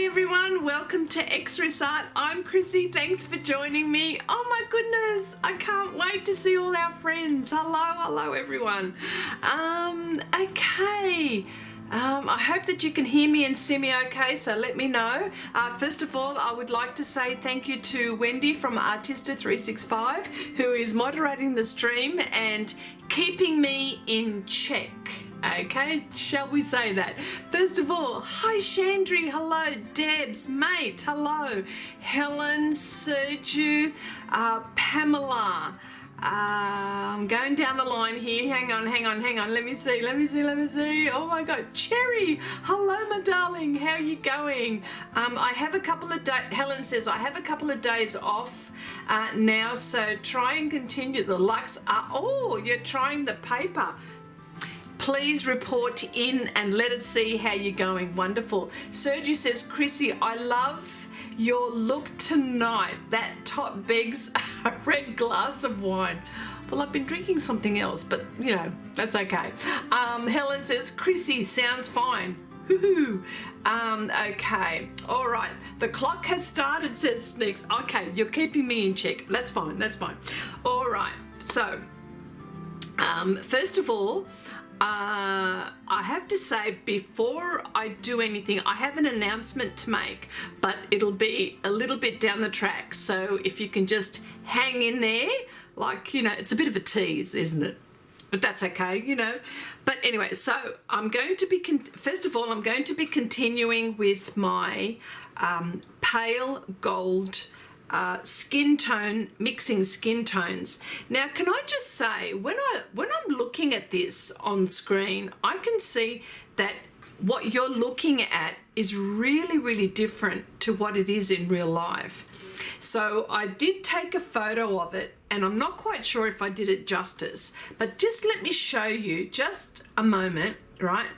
everyone, welcome to Xrissart. I'm Chrissy, thanks for joining me. Oh my goodness, I can't wait to see all our friends. Hello everyone. Okay. I hope that you can hear me and see me okay, so let me know. First of all, I would like to say thank you to Wendy from Artista 365, who is moderating the stream and keeping me in check. Okay, shall we say that? First of all, hi Chandri, hello, Debs, mate, hello, Helen, Sergio, Pamela. I'm going down the line here. Hang on. Let me see. Oh my God, Cherry. Hello, my darling. How are you going? I have a couple of days. Helen says I have a couple of days off now, so try and continue. The likes are. Oh, you're trying the paper. Please report in and let us see how you're going. Wonderful. Sergio says, Chrissy, I love your look tonight. That top begs a red glass of wine. Well, I've been drinking something else, but you know, that's okay. Helen says, Chrissy, sounds fine. Woohoo. Okay, all right. The clock has started, says Sneaks. Okay, you're keeping me in check. That's fine. All right, so first of all, I have to say, before I do anything, I have an announcement to make, but it'll be a little bit down the track. So if you can just hang in there, like, you know, it's a bit of a tease, isn't it? But that's okay, you know. But anyway, so I'm going to be, first of all, I'm going to be continuing with my pale gold skin tone, mixing skin tones. Now, can I just say, when I'm looking at this on screen, I can see that what you're looking at is really different to what it is in real life. So I did take a photo of it, and I'm not quite sure if I did it justice, but just let me show you just a moment, right?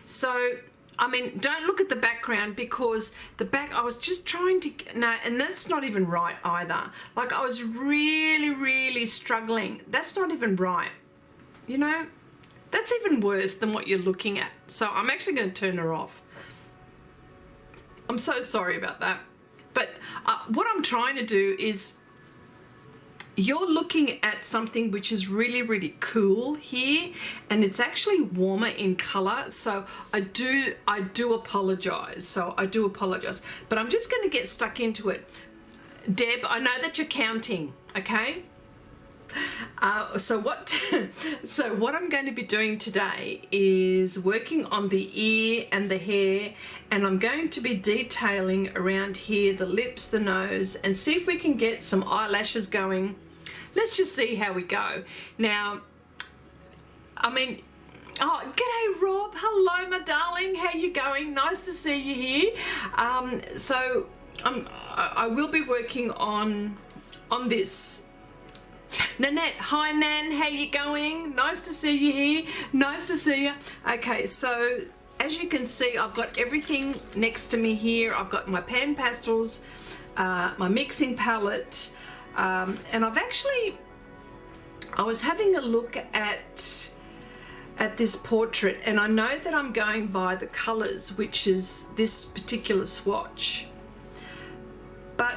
So I mean, don't look at the background, because the back, I was just trying to, no, and that's not even right either. Like, I was really struggling. That's not even right. You know, that's even worse than what you're looking at. So I'm actually going to turn her off. I'm so sorry about that. But what I'm trying to do is, you're looking at something which is really cool here, and it's actually warmer in color. So I do apologize. But I'm just going to get stuck into it. Deb, I know that you're counting, okay? So what I'm going to be doing today is working on the ear and the hair, and I'm going to be detailing around here, the lips, the nose, and see if we can get some eyelashes going. Let's just see how we go. Now, I mean, oh, g'day Rob, hello my darling, how you going? Nice to see you here. So I will be working on this. Nanette, hi Nan, how you going? Nice to see you here, nice to see you. Okay, so as you can see, I've got everything next to me here. I've got my pan pastels, my mixing palette, and I was having a look at this portrait, and I know that I'm going by the colors, which is this particular swatch. But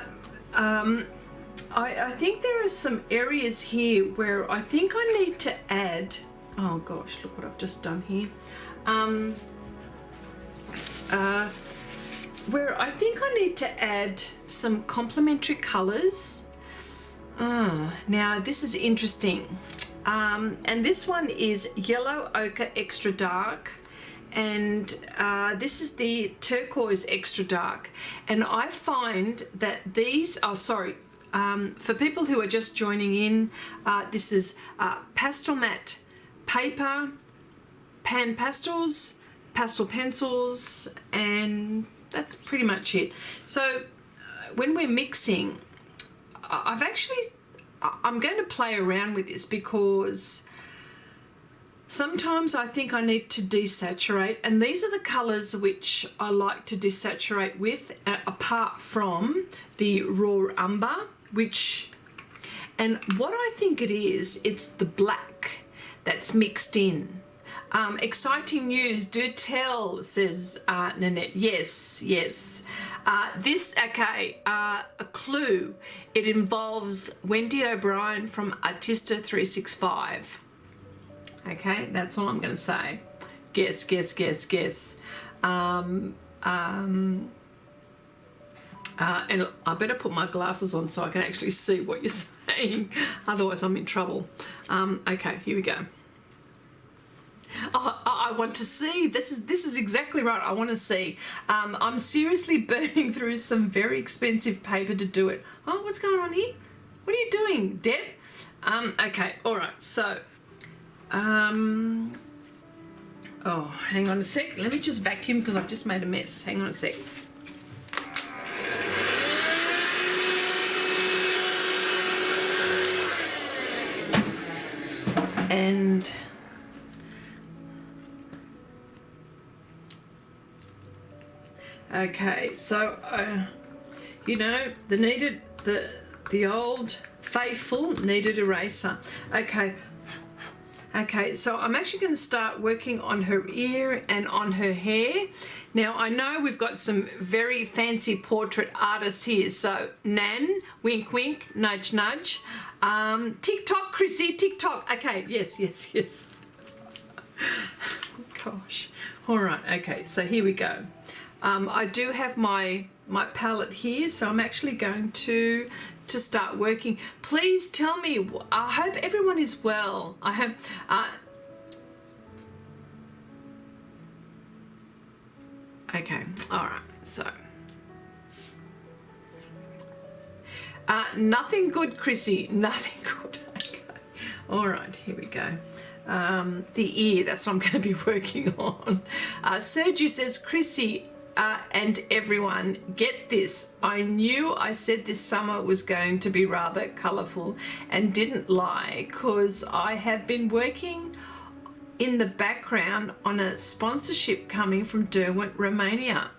I think there are some areas here where I think I need to add, oh gosh, look what I've just done here. Where I think I need to add some complementary colors. Now this is interesting. And this one is Yellow Ochre Extra Dark, and this is the Turquoise Extra Dark. And I find that these, for people who are just joining in, this is Pastel Matte Paper, Pan Pastels, Pastel Pencils, and that's pretty much it. So when we're mixing, I'm going to play around with this, because sometimes I think I need to desaturate, and these are the colors which I like to desaturate with, apart from the raw umber, and what I think it is, it's the black that's mixed in. Exciting news, do tell, says Nanette. Yes, yes. A clue. It involves Wendy O'Brien from Artista 365. Okay, that's all I'm going to say. Guess, guess, guess, guess. And I better put my glasses on so I can actually see what you're saying. Otherwise, I'm in trouble. Okay, here we go. Oh, I want to see. This is exactly right. I want to see. I'm seriously burning through some very expensive paper to do it. Oh, what's going on here? What are you doing, Deb? Okay, all right. So, oh, hang on a sec. Let me just vacuum because I've just made a mess. Hang on a sec. And okay, so you know, the old faithful needed eraser. Okay, so I'm actually going to start working on her ear and on her hair. Now, I know we've got some very fancy portrait artists here. So, Nan, wink, wink, nudge, nudge. TikTok, Chrissy, TikTok. Okay, yes. Gosh. All right, okay, so here we go. I do have my palette here, so I'm actually going to start working. Please tell me, I hope everyone is well. I hope, okay, all right, so. Nothing good, Chrissy, nothing good. Okay. All right, here we go. The ear, that's what I'm going to be working on. Sergio says, Chrissy, and everyone, get this. I knew I said this summer was going to be rather colourful and didn't lie, because I have been working in the background on a sponsorship coming from Derwent, Romania.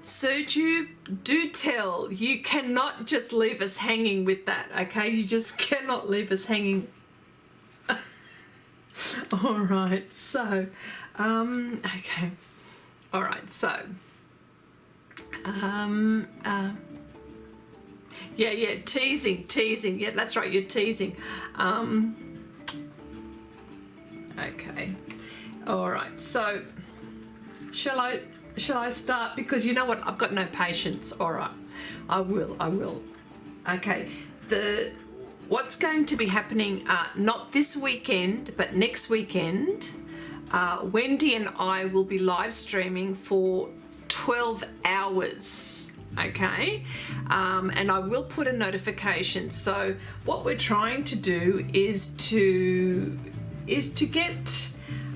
Sergio, do tell. You cannot just leave us hanging with that, okay? You just cannot leave us hanging. All right, so, okay. All right, so, yeah, teasing. Yeah, that's right, you're teasing. Okay. All right, so, shall I start? Because you know what, I've got no patience. All right, I will. Okay, what's going to be happening, not this weekend, but next weekend, Wendy and I will be live streaming for 12 hours, okay? And I will put a notification. So what we're trying to do is to get,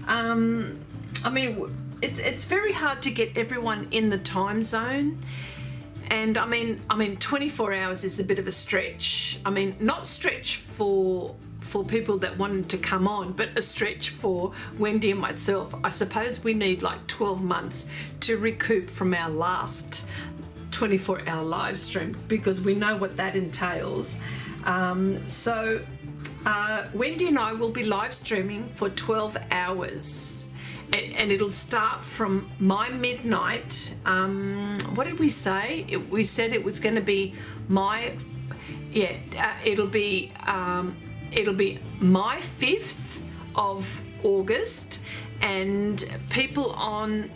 I mean, it's very hard to get everyone in the time zone. And I mean 24 hours is a bit of a stretch. I mean, not stretch for people that wanted to come on, but a stretch for Wendy and myself. I suppose we need like 12 months to recoup from our last 24-hour live stream, because we know what that entails. So Wendy and I will be live streaming for 12 hours. And it'll start from my midnight. What did we say? We said it was going to be it'll be my 5th of August, and people on.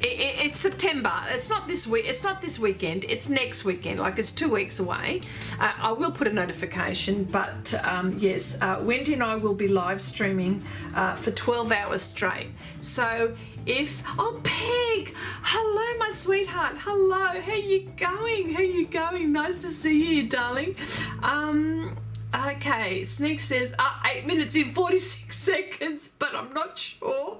It's September. It's not this week. It's not this weekend. It's next weekend. Like, it's 2 weeks away. I will put a notification, but yes, Wendy and I will be live streaming for 12 hours straight. So oh, Peg, hello, my sweetheart. Hello. How you going? Nice to see you, darling. Okay, Sneak says 8 minutes in 46 seconds, but I'm not sure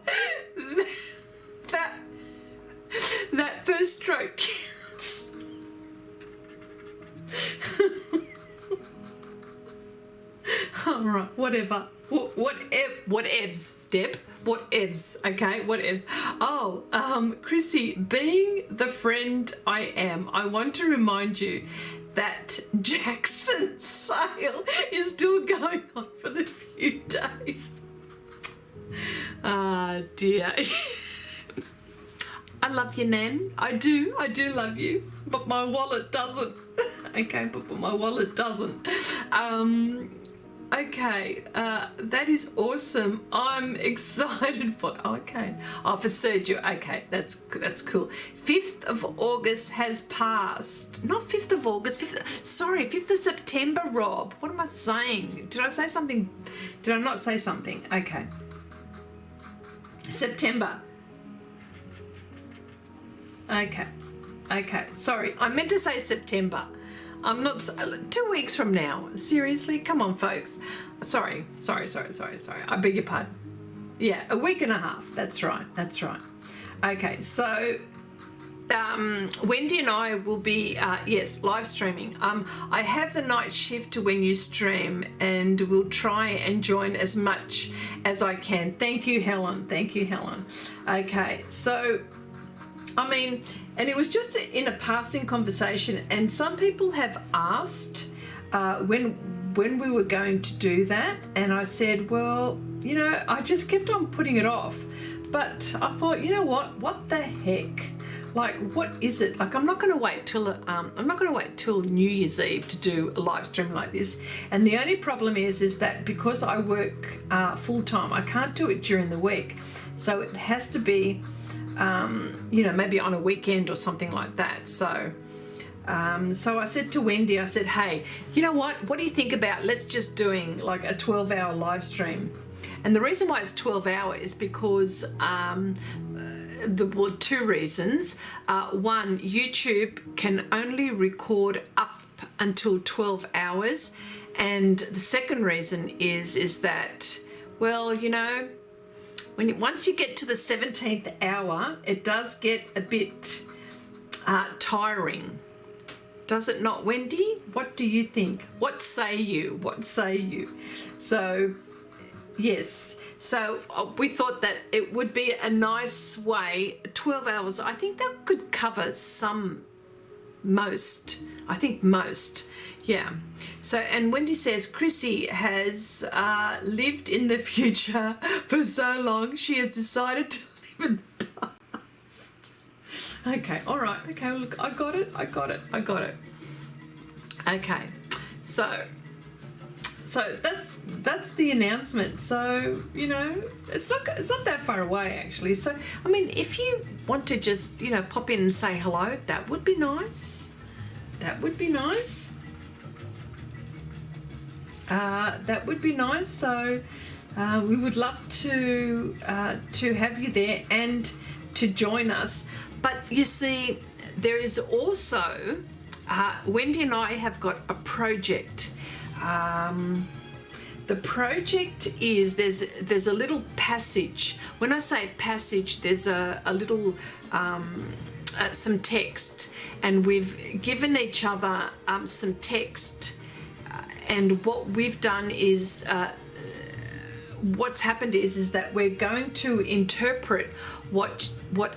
that first stroke counts. All right, whatever. Whatevs, Deb. Whatevs, okay? Whatevs. Oh, Chrissy, being the friend I am, I want to remind you that Jackson's sale is still going on for the few days. dear. I love you, Nan. I do love you, but my wallet doesn't. Okay, but my wallet doesn't. Okay, that is awesome. I'm excited for, okay. Oh, for Sergio, okay, that's cool. 5th of August has passed. Not 5th of August, 5th of September, Rob. What am I saying? Did I say something? Did I not say something? Okay. September. Okay, sorry, I meant to say September. I'm not, 2 weeks from now. Seriously? Come on, folks. Sorry. I beg your pardon. Yeah, a week and a half. That's right. Okay, so Wendy and I will be, yes, live streaming. I have the night shift to when you stream, and we'll try and join as much as I can. Thank you, Helen. Okay, so I mean, and it was just in a passing conversation, and some people have asked when we were going to do that, and I said, well, you know, I just kept on putting it off, but I thought, you know what the heck, like, what is it? Like, I'm not going to wait till New Year's Eve to do a live stream like this, and the only problem is that because I work full time, I can't do it during the week, so it has to be you know, maybe on a weekend or something like that. So so I said to Wendy, I said, hey, you know what do you think about let's just doing like a 12-hour live stream? And the reason why it's 12 hours is because well, 2 reasons. One, YouTube can only record up until 12 hours, and the second reason is that, well, you know, once you get to the 17th hour, it does get a bit tiring. Does it not, Wendy? What do you think? What say you? So, yes. So we thought that it would be a nice way, 12 hours. I think that could cover most. Yeah. So, and Wendy says, Chrissy has lived in the future for so long, she has decided to live in the past. Okay, all right. Okay, look, I got it. Okay, so that's the announcement. So, you know, it's not that far away, actually. So, I mean, if you want to just, you know, pop in and say hello, that would be nice. That would be nice. So we would love to have you there and to join us. But you see, there is also Wendy and I have got a project. The project is there's a little passage. When I say passage, there's a little some text, and we've given each other some text. And what we've done is, what's happened is that we're going to interpret what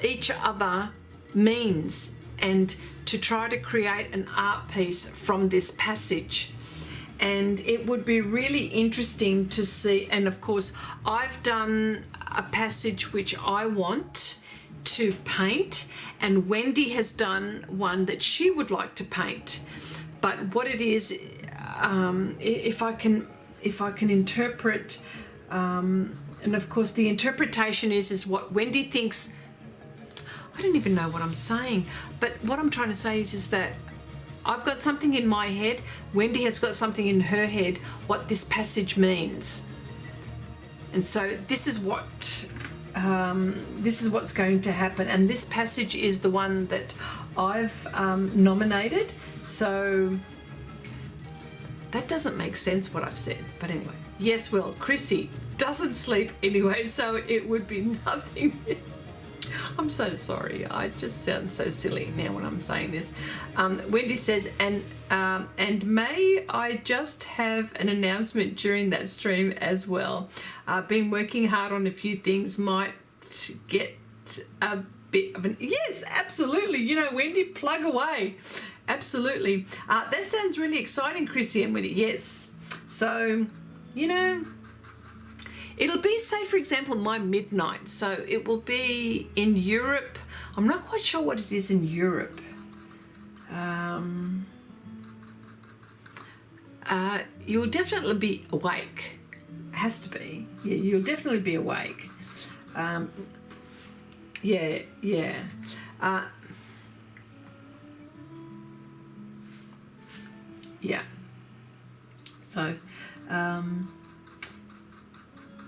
each other means, and to try to create an art piece from this passage. And it would be really interesting to see. And of course, I've done a passage which I want to paint, and Wendy has done one that she would like to paint. But what it is, if I can interpret, and of course the interpretation is what Wendy thinks. I don't even know what I'm saying, but what I'm trying to say is that I've got something in my head, Wendy has got something in her head, what this passage means. And so this is what's going to happen, and this passage is the one that I've nominated. So that doesn't make sense what I've said, but anyway. Yes, well, Chrissy doesn't sleep anyway, so it would be nothing. I'm so sorry. I just sound so silly now when I'm saying this. Wendy says, and may I just have an announcement during that stream as well. Been working hard on a few things, might get a bit of an... Yes, absolutely. You know, Wendy, plug away. Absolutely. That sounds really exciting, Chrissy and Wendy. Yes. So, you know, It'll be, say, for example, my midnight. So it will be in Europe. I'm not quite sure what it is in Europe. You'll definitely be awake. Has to be. Yeah, you'll definitely be awake. Yeah. Yeah. So,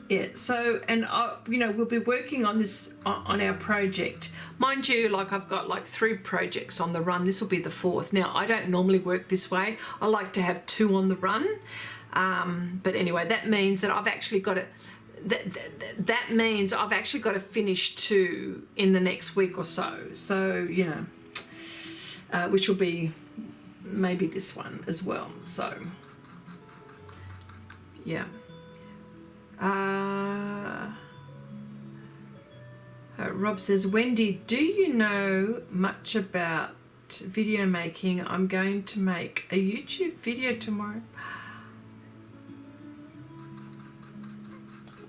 yeah. So, and you know, we'll be working on this on our project. Mind you, like I've got like 3 projects on the run. This will be the 4th. Now, I don't normally work this way. I like to have 2 on the run. But anyway, that means that I've actually got to. That means I've actually got to finish 2 in the next week or so. So, you know, which will be maybe this one as well. So, yeah. Rob says, Wendy, do you know much about video making? I'm going to make a YouTube video tomorrow.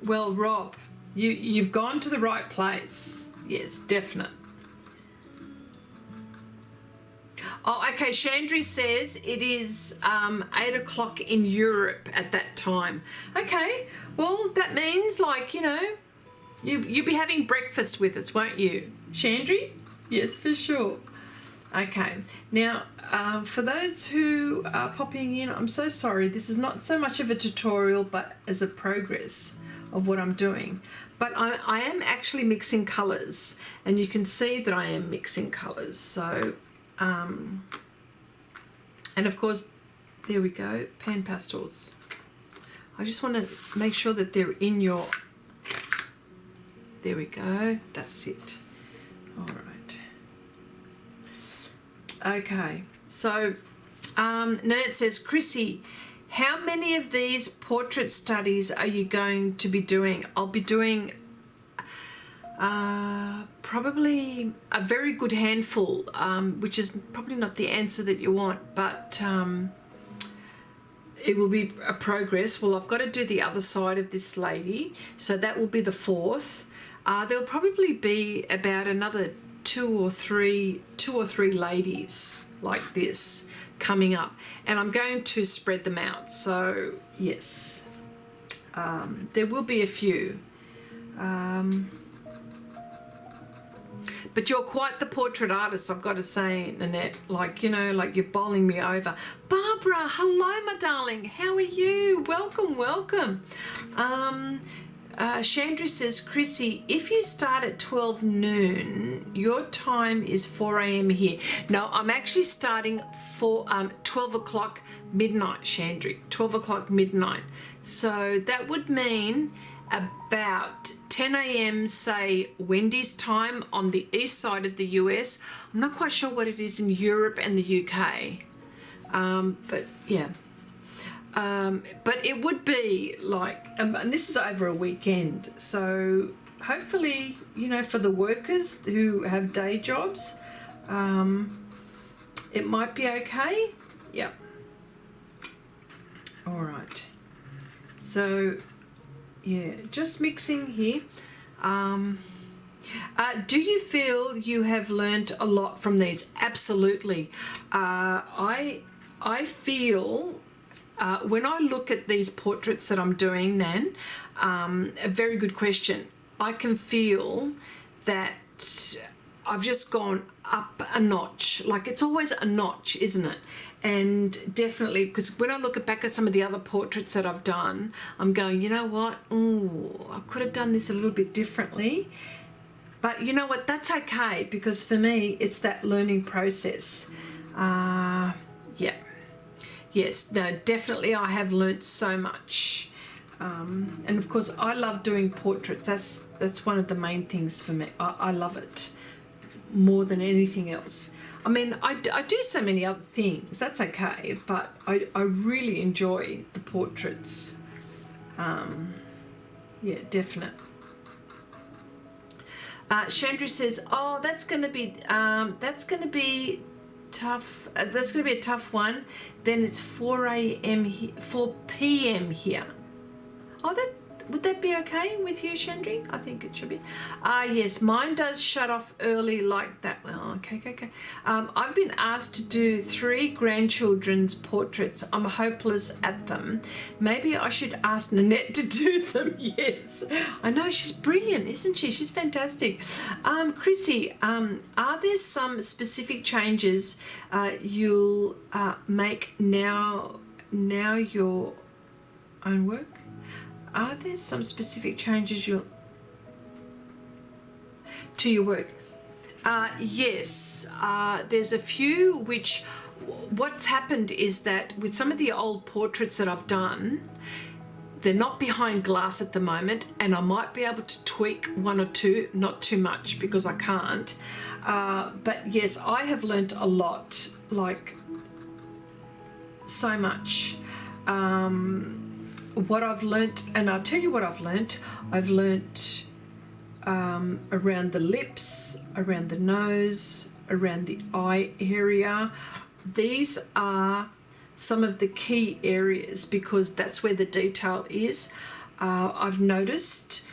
Well, Rob, you've gone to the right place. Yes, definite. Oh, okay. Chandri says it is 8 o'clock in Europe at that time. Okay. Well, that means, like, you know, you'll be having breakfast with us, won't you, Chandri? Yes, for sure. Okay. Now, for those who are popping in, I'm so sorry. This is not so much of a tutorial, but as a progress of what I'm doing. But I am actually mixing colours, and you can see that I am mixing colours. So, and of course, there we go, pan pastels. I just want to make sure that they're in your, there we go, that's it. All right. Okay, so Nanette says, Chrissy, how many of these portrait studies are you going to be doing? I'll be doing probably a very good handful, which is probably not the answer that you want, but it will be a progress. Well, I've got to do the other side of this lady, so that will be the 4th. There'll probably be about another two or three ladies like this coming up, and I'm going to spread them out. So yes, there will be a few. But you're quite the portrait artist, I've got to say, Nanette. Like, you know, like you're bowling me over. Barbara, hello, my darling. How are you? Welcome, welcome. Chandra says, Chrissy, if you start at 12 noon, your time is 4 a.m. here. No, I'm actually starting for 12 o'clock midnight, Chandra. 12 o'clock midnight. So that would mean about 10 a.m. say Wendy's time on the east side of the US. I'm not quite sure what it is in Europe and the UK, but yeah. But it would be like, and this is over a weekend, so hopefully, you know, for the workers who have day jobs, it might be okay. Yeah. All right. So yeah, just mixing here. Do you feel you have learned a lot from these? Absolutely. I feel when I look at these portraits that I'm doing, Nan, a very good question. I can feel that I've just gone up a notch. Like, it's always a notch, isn't it? And definitely, because when I look back at some of the other portraits that I've done, I'm going, you know what? Ooh, I could have done this a little bit differently. But you know what? That's okay, because for me, it's that learning process. Yeah. Yes, no, definitely I have learnt so much. And of course, I love doing portraits. That's one of the main things for me. I love it more than anything else. I mean, I do so many other things. That's okay, but I really enjoy the portraits. Yeah, definite. Chandra says, "Oh, that's going to be tough. That's going to be a tough one. Then it's 4 a.m. 4 p.m. here. Oh, would that be okay with you, Chandri? I think it should be. Yes, mine does shut off early like that. Well, okay. I've been asked to do 3 grandchildren's portraits. I'm hopeless at them. Maybe I should ask Nanette to do them. Yes, I know, she's brilliant, isn't she? She's fantastic. Chrissy, are there some specific changes you'll make now your own work? Are there some specific changes to your work? Yes, there's a few which, what's happened is that with some of the old portraits that I've done, they're not behind glass at the moment, and I might be able to tweak 1 or 2, not too much because I can't. But yes, I have learnt a lot, like so much. What I've learnt, and I'll tell you what I've learnt. I've learnt around the lips, around the nose, around the eye area. These are some of the key areas because that's where the detail is. I've noticed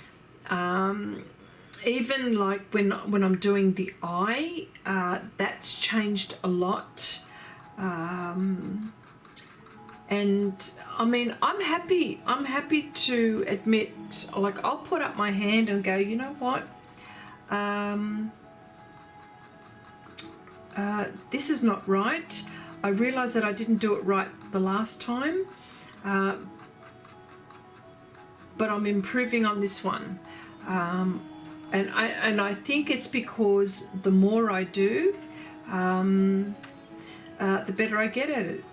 even like when I'm doing the eye, that's changed a lot. And I mean, I'm happy to admit, like, I'll put up my hand and go, you know what, this is not right. I realise that I didn't do it right the last time, but I'm improving on this one. And I think it's because the more I do, the better I get at it.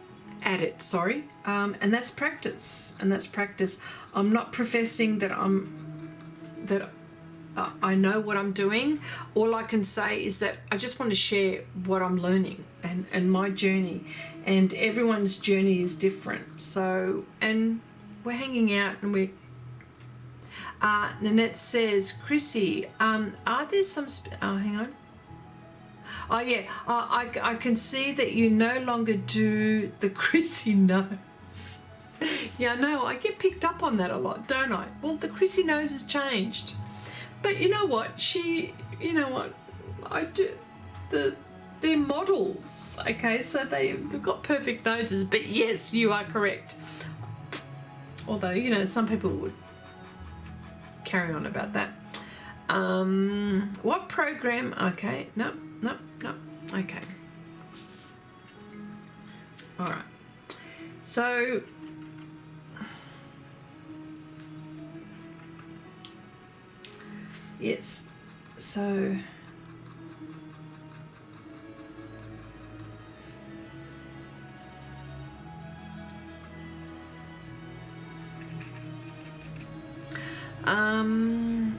And that's practice. I'm not professing that I know what I'm doing. All I can say is that I just want to share what I'm learning and my journey, and everyone's journey is different. So, and we're hanging out, and we're Nanette says, Chrissy, are there some hang on. Oh yeah, I can see that you no longer do the Chrissy nose. Yeah, I know, I get picked up on that a lot, don't I? Well, the Chrissy nose has changed. But you know what, I do, they're models, okay? So they've got perfect noses, but yes, you are correct. Although, you know, some people would carry on about that. What program? Okay, no. Okay. All right. So yes. So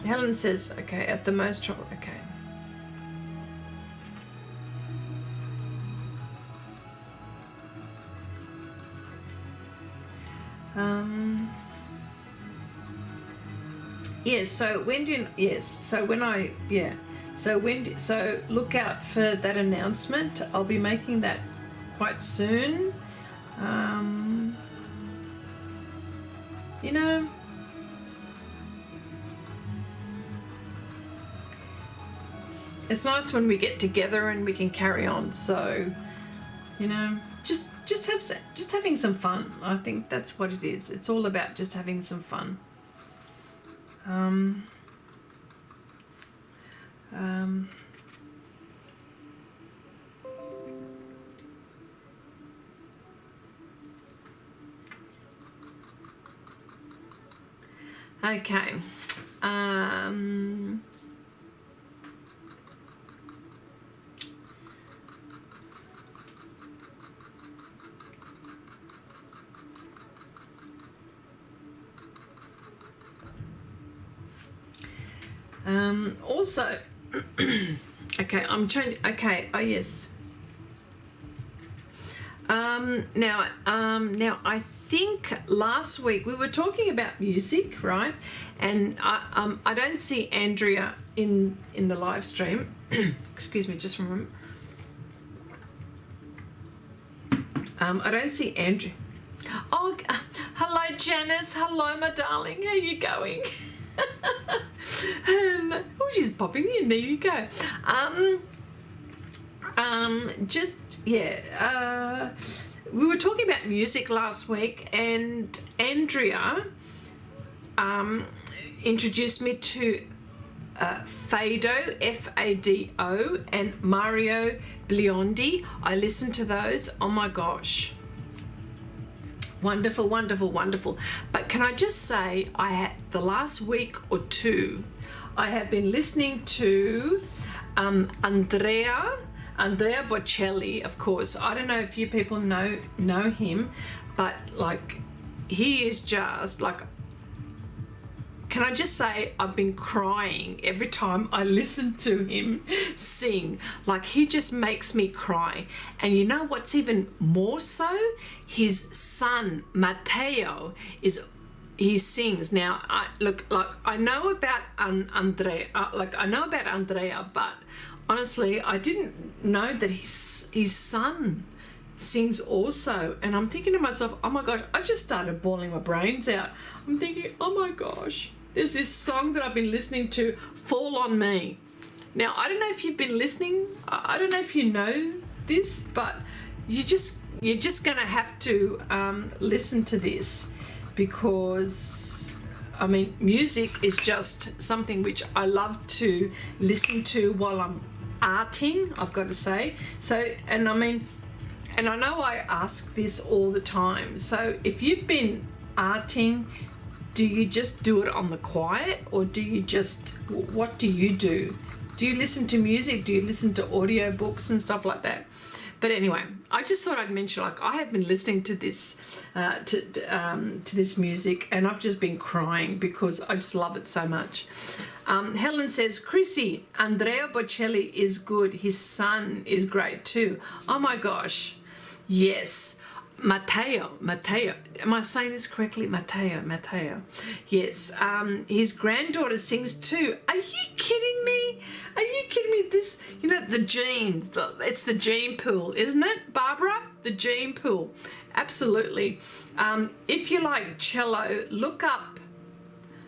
Helen says, okay, at the most trouble. Okay. Yes, so Wendy, yes, so when I, yeah, so Wendy, so look out for that announcement. I'll be making that quite soon. You know, it's nice when we get together and we can carry on. So, you know, just having some fun. I think that's what it is. It's all about just having some fun. Okay. Also, okay, I'm trying. Okay, oh yes. Now I think last week we were talking about music, right? And I don't see Andrea in the live stream. Excuse me, just from I don't see Andrea. Oh, hello Janice. Hello my darling. How you going? And, oh, she's popping in. There you go. We were talking about music last week, and Andrea introduced me to Fado, F-A-D-O, and Mario Biondi. I listened to those. Oh my gosh. Wonderful, wonderful, wonderful. But can I just say, the last week or two, I have been listening to Andrea Bocelli, of course. I don't know if you people know him, but like, he is just like, can I just say, I've been crying every time I listen to him sing. Like, he just makes me cry. And you know what's even more so? His son, Matteo, he sings. Now, I know about Andrea, but honestly, I didn't know that his son sings also. And I'm thinking to myself, oh my gosh, I just started bawling my brains out. I'm thinking, oh my gosh, there's this song that I've been listening to, Fall on Me. Now, I don't know if you've been listening. I don't know if you know this, but you're just gonna have to listen to this, because I mean, music is just something which I love to listen to while I'm arting, I've got to say. So, and I mean, and I know I ask this all the time. So if you've been arting, do you just do it on the quiet, or do you just, what do you do? Do you listen to music? Do you listen to audio books and stuff like that? But anyway, I just thought I'd mention, like, I have been listening to this to this music, and I've just been crying because I just love it so much. Helen says, Chrissy, Andrea Bocelli is good. His son is great too. Oh my gosh. Yes. Matteo. Am I saying this correctly? Matteo. Yes. His granddaughter sings too. Are you kidding me? This, you know, the genes. It's the gene pool, isn't it, Barbara? The gene pool. Absolutely. If you like cello, look up.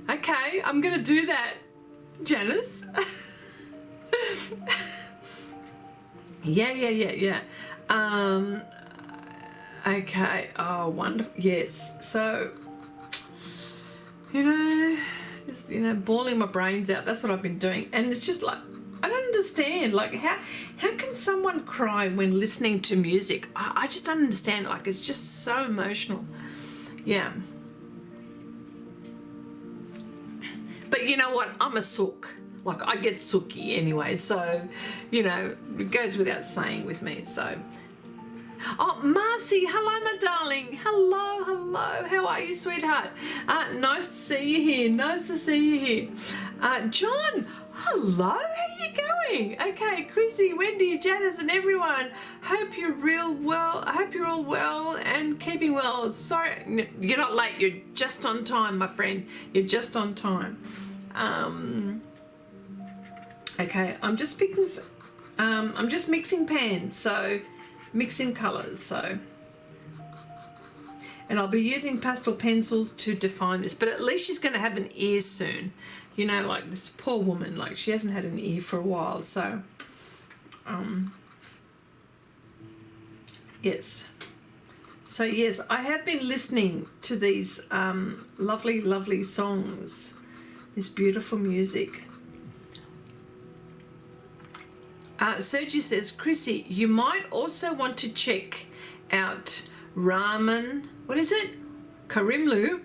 Okay, I'm going to do that, Janice. Yeah. Okay. Oh, wonderful. Yes. So, just, bawling my brains out. That's what I've been doing. And it's just like, I don't understand. Like, how can someone cry when listening to music? I just don't understand. Like, it's just so emotional. Yeah. But you know what? I'm a sook. Like, I get sooky anyway. So, it goes without saying with me. So, oh, Marcy, hello, my darling. Hello. How are you, sweetheart? Nice to see you here. John, hello. How are you going? Okay, Chrissy, Wendy, Janice, and everyone. Hope you're real well. I hope you're all well and keeping well. Sorry, you're not late. You're just on time, my friend. You're just on time. Okay, I'm just mixing pans. So. Mixing colours, so, and I'll be using pastel pencils to define this, but at least she's going to have an ear soon, like this poor woman, like she hasn't had an ear for a while. So yes, I have been listening to these lovely songs, this beautiful music. Sergi says, Chrissy, you might also want to check out Rahman. What is it? Karimlu.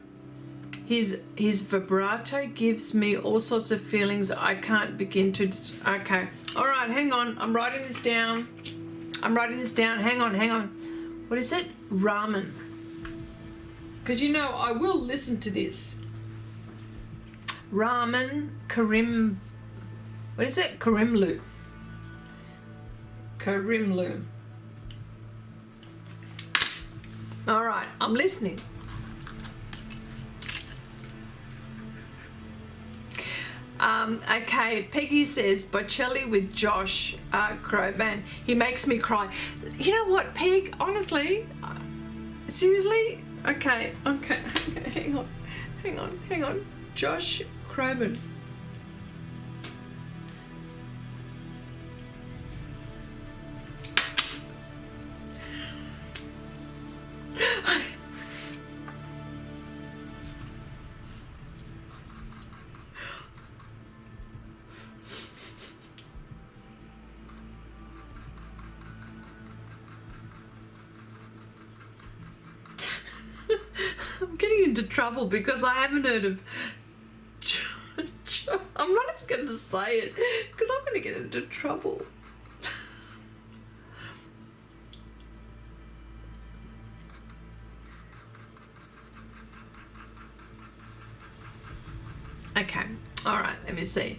His vibrato gives me all sorts of feelings I can't begin to. Okay. All right. Hang on. I'm writing this down. Hang on. What is it? Rahman. Because I will listen to this. Rahman Karim. What is it? Karimlu. All right, I'm listening. Okay, Peggy says Bocelli with Josh Groban. He makes me cry. You know what, Peg? Honestly, seriously, Okay. Hang on. Josh Croman. I'm getting into trouble because I haven't heard of. I'm not even going to say it because I'm going to get into trouble. Okay, all right, let me see.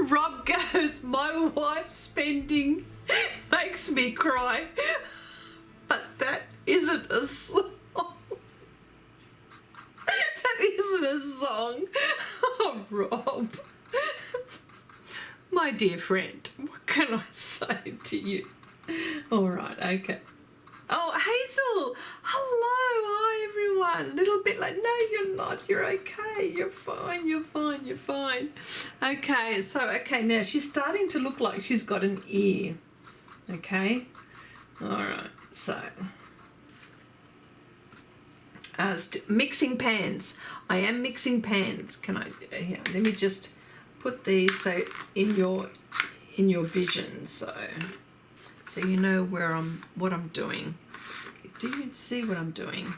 Rob goes, my wife's spending makes me cry, but that isn't a song. That isn't a song. Oh, Rob. My dear friend, what can I say to you? All right, okay. Oh, Hazel, hello, hi everyone. A little bit like, no, you're not, you're okay, you're fine. Okay, okay, now she's starting to look like she's got an ear, okay? All right, so, mixing pans. I am mixing pans. Can I, here, let me just put these so in your vision, so you know what I'm doing. Do you see what I'm doing?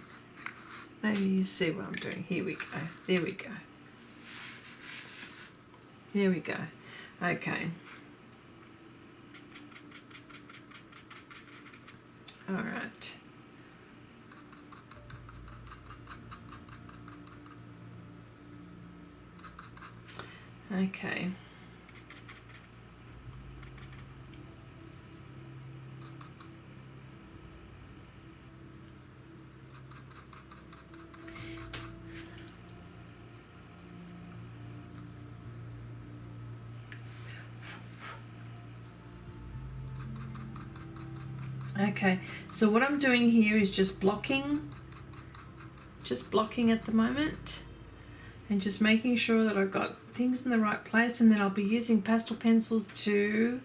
Maybe you see what I'm doing. Here we go. There we go. There we go. Okay. All right. Okay. Okay, so what I'm doing here is just blocking at the moment and just making sure that I've got things in the right place, and then I'll be using pastel pencils to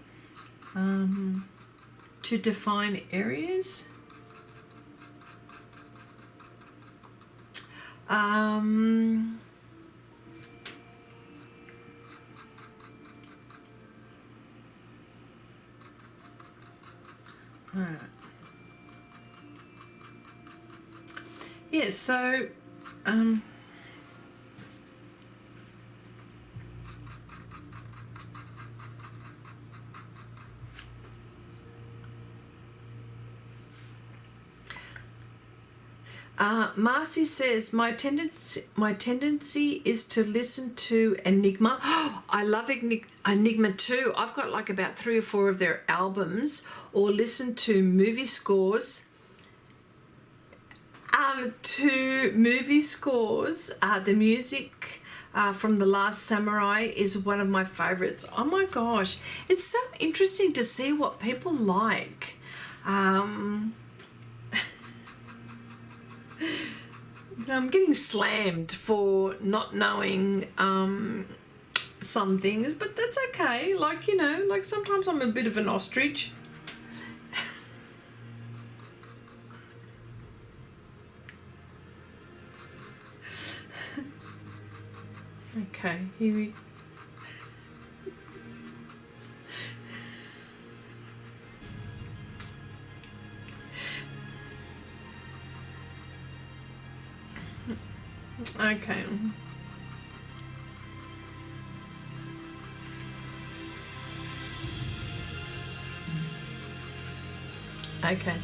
define areas. All right. Yeah, so Marcy says, my tendency is to listen to Enigma. Oh, I love Enigma too. I've got like about 3 or 4 of their albums, or listen to movie scores. The music from The Last Samurai is one of my favorites. Oh my gosh, it's so interesting to see what people like. I'm getting slammed for not knowing some things, but that's okay. Like, you know, like sometimes I'm a bit of an ostrich. Okay, here we Okay. Okay.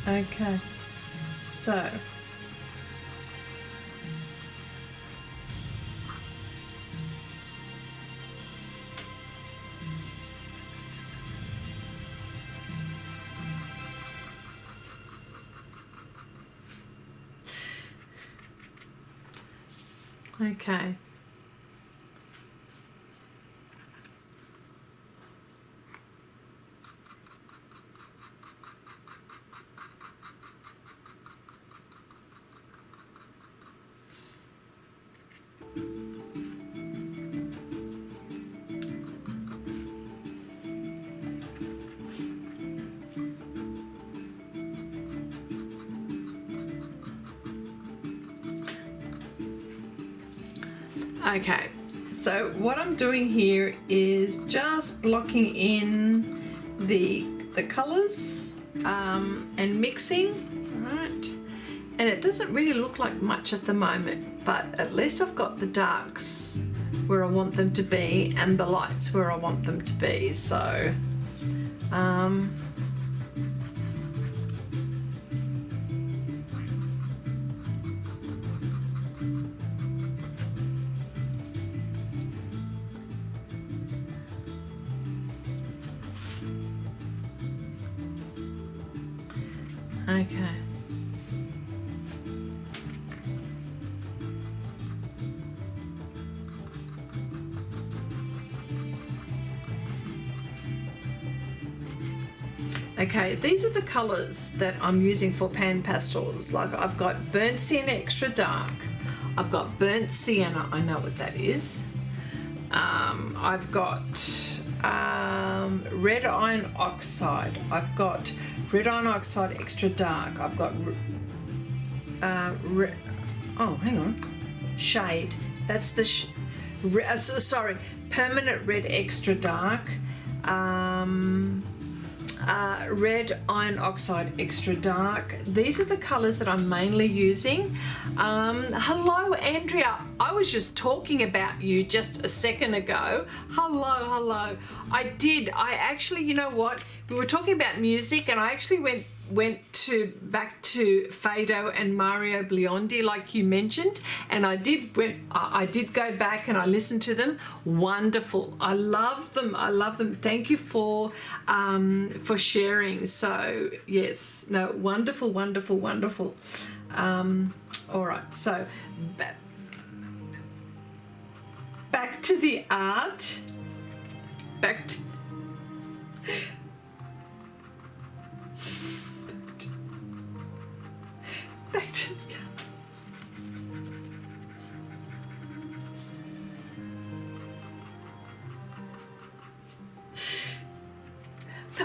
Okay, so okay. Okay, so what I'm doing here is just blocking in the colors and mixing, right? And it doesn't really look like much at the moment, but at least I've got the darks where I want them to be and the lights where I want them to be. So okay. Okay, these are the colours that I'm using for pan pastels. Like I've got burnt sienna extra dark, I've got burnt sienna, I know what that is. I've got red iron oxide, I've got red iron oxide extra dark, I've got oh hang on, shade, that's the sorry, permanent red extra dark, red iron oxide extra dark. These are the colors that I'm mainly using. Hello Andrea, I was just talking about you just a second ago. Hello. I actually, you know what, we were talking about music and I actually went back to Fado and Mario Biondi like you mentioned, and I did go back and I listened to them. Wonderful. I love them. Thank you for sharing. So yes, no, wonderful. All right, so back to the art. Back to the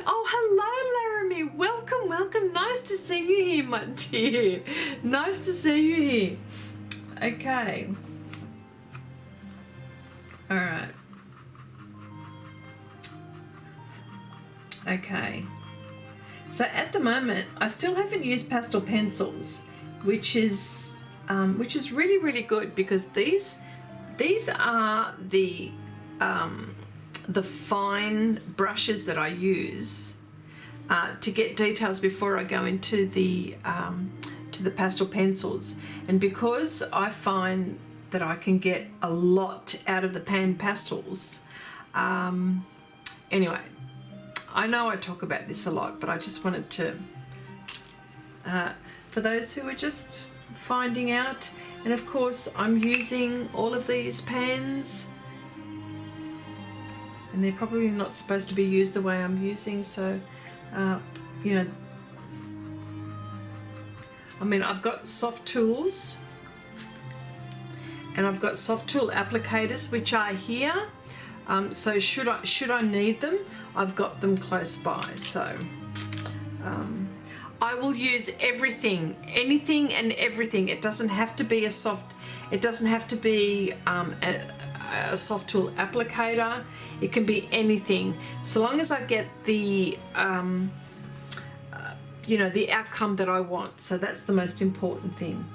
Oh, hello Laramie, welcome, nice to see you here, my dear, nice to see you here. Okay, all right, okay, so at the moment I still haven't used pastel pencils, which is really good, because these are the fine brushes that I use to get details before I go into the pastel pencils. And because I find that I can get a lot out of the pan pastels, anyway, I know I talk about this a lot, but I just wanted to, for those who are just finding out. And of course I'm using all of these pans, and they're probably not supposed to be used the way I'm using, so you know, I mean, I've got soft tools and I've got soft tool applicators which are here, so should I need them, I've got them close by. So I will use everything, anything and everything. It doesn't have to be a soft tool applicator. It can be anything, so long as I get the you know, the outcome that I want. So that's the most important thing.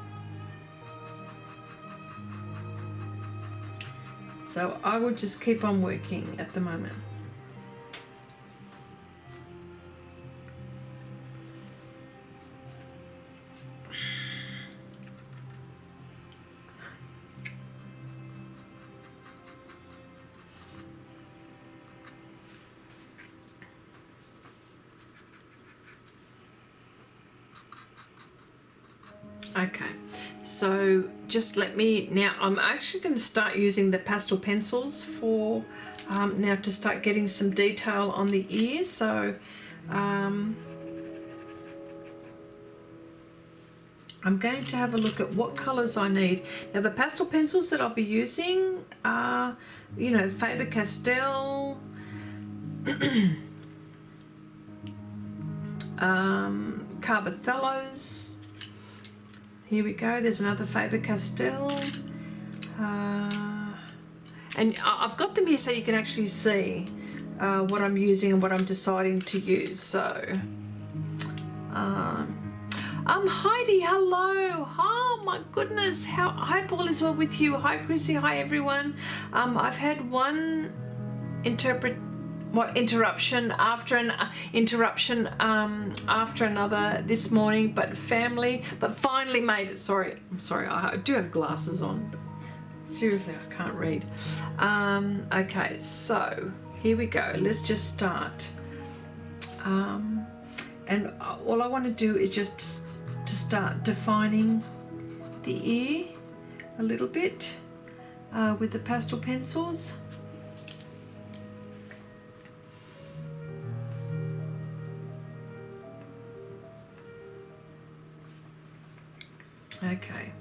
So I will just keep on working at the moment. Okay, so just let me, now I'm actually going to start using the pastel pencils for now to start getting some detail on the ears. So I'm going to have a look at what colours I need. Now the pastel pencils that I'll be using are, you know, Faber-Castell, Carbothellos. Here we go, there's another Faber-Castell. And I've got them here so you can actually see what I'm using and what I'm deciding to use. So, Heidi, hello. Oh my goodness, hi, Paul is well with you. Hi, Chrissy. Hi, everyone. I've had one interruption after an interruption after another this morning, but finally made it. Sorry, I'm sorry. I do have glasses on, but seriously, I can't read. Okay, so here we go. Let's just start. And all I want to do is just to start defining the ear a little bit with the pastel pencils. Okay.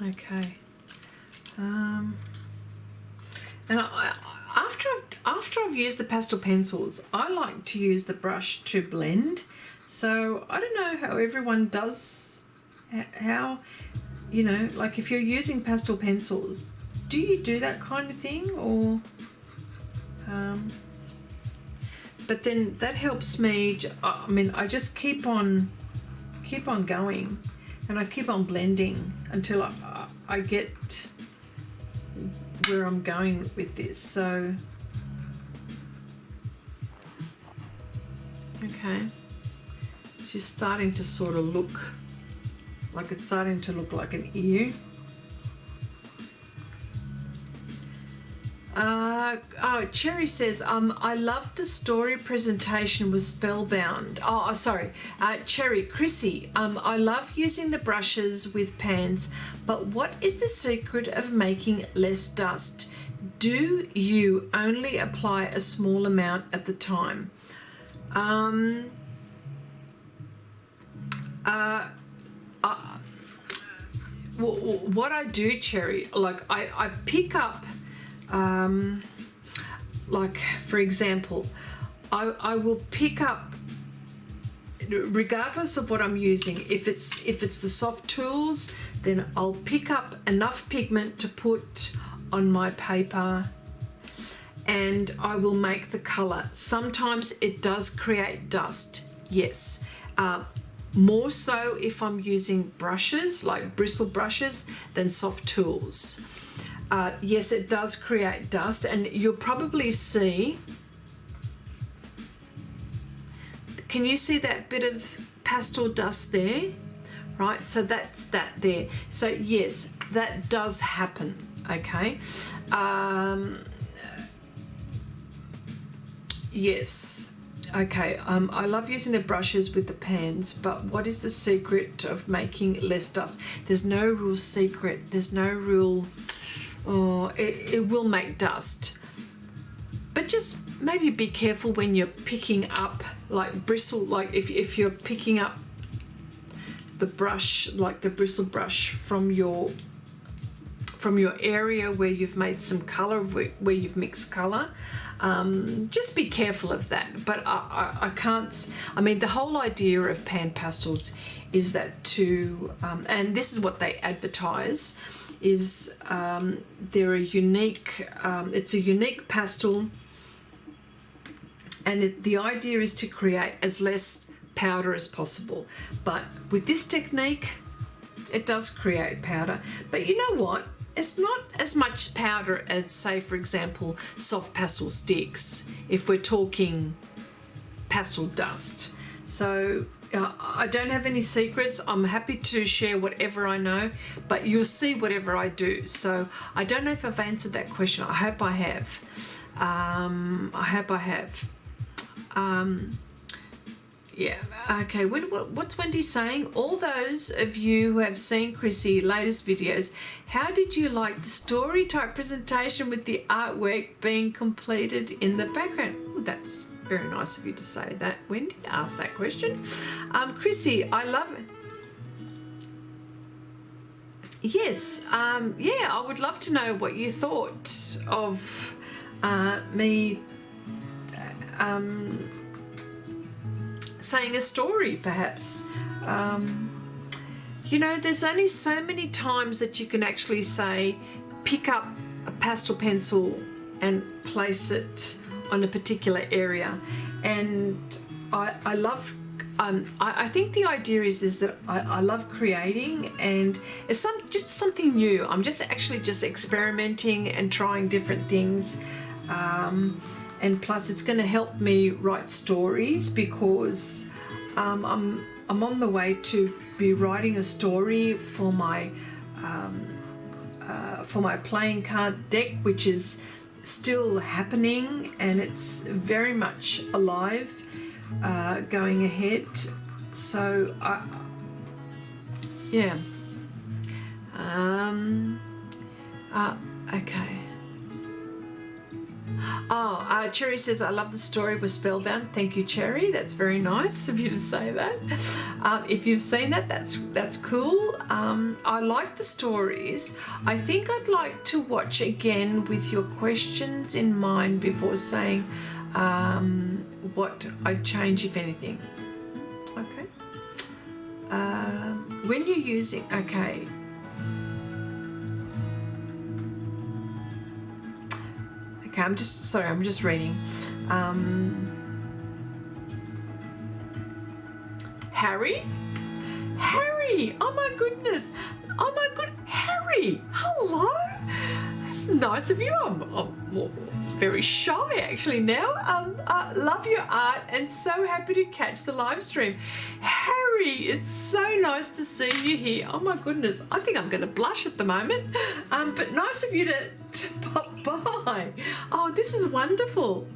Okay, and after I've used the pastel pencils, I like to use the brush to blend. So I don't know how everyone does, how, you know, like if you're using pastel pencils, do you do that kind of thing, or but then that helps me. I mean, I just keep on going, and I keep on blending until I get where I'm going with this. So, okay, she's starting to sort of look like it's starting to look like an ear. Oh, Cherry says, I love the story presentation was spellbound. Oh, sorry. Cherry, Chrissy, I love using the brushes with pans, but what is the secret of making less dust? Do you only apply a small amount at the time? What I do, Cherry, like I pick up, like for example, I will pick up, regardless of what I'm using, if it's the soft tools, then I'll pick up enough pigment to put on my paper and I will make the color. Sometimes it does create dust, yes. More so if I'm using brushes, like bristle brushes, than soft tools. Yes, it does create dust, and you'll probably see, can you see that bit of pastel dust there? Right, so that's that there. So yes, that does happen, okay? Yes, okay, I love using the brushes with the pans, but what is the secret of making less dust? There's no real secret, there's no real, it will make dust. But just maybe be careful when you're picking up like bristle, like if you're picking up the brush, like the bristle brush from your from your area where you've made some color, where you've mixed color. Just be careful of that. But I can't, I mean, the whole idea of pan pastels is that and this is what they advertise, is they're a unique, it's a unique pastel, and the idea is to create as less powder as possible. But with this technique, it does create powder. But you know what? It's not as much powder as, say, for example, soft pastel sticks, if we're talking pastel dust. So I don't have any secrets. I'm happy to share whatever I know, but you'll see whatever I do. So I don't know if I've answered that question. I hope I have. I hope I have. Yeah, okay, what's Wendy saying? All those of you who have seen Chrissy latest videos, how did you like the story type presentation with the artwork being completed in the background? Ooh, that's very nice of you to say that, Wendy, to ask that question. Chrissy, I love it. Yes, yeah, I would love to know what you thought of me saying a story, perhaps. You know, there's only so many times that you can actually say, pick up a pastel pencil and place it on a particular area. And I love, I think the idea is that I love creating, and it's just something new. I'm just experimenting and trying different things. And plus it's going to help me write stories, because I'm on the way to be writing a story for my playing card deck, which is still happening, and it's very much alive, going ahead. So yeah. Okay. Oh, Cherry says, I love the story with Spellbound. Thank you, Cherry. That's very nice of you to say that. If you've seen that, that's cool. I like the stories. I think I'd like to watch again with your questions in mind before saying what I'd change, if anything. Okay. When you're using, okay. Okay, I'm just reading. Harry? Harry! Oh my goodness! Oh my good Harry! Hello! That's nice of you. I'm very shy actually now. Love your art and so happy to catch the live stream. Harry, it's so nice to see you here. Oh my goodness, I think I'm going to blush at the moment. But nice of you to pop by. Oh, this is wonderful.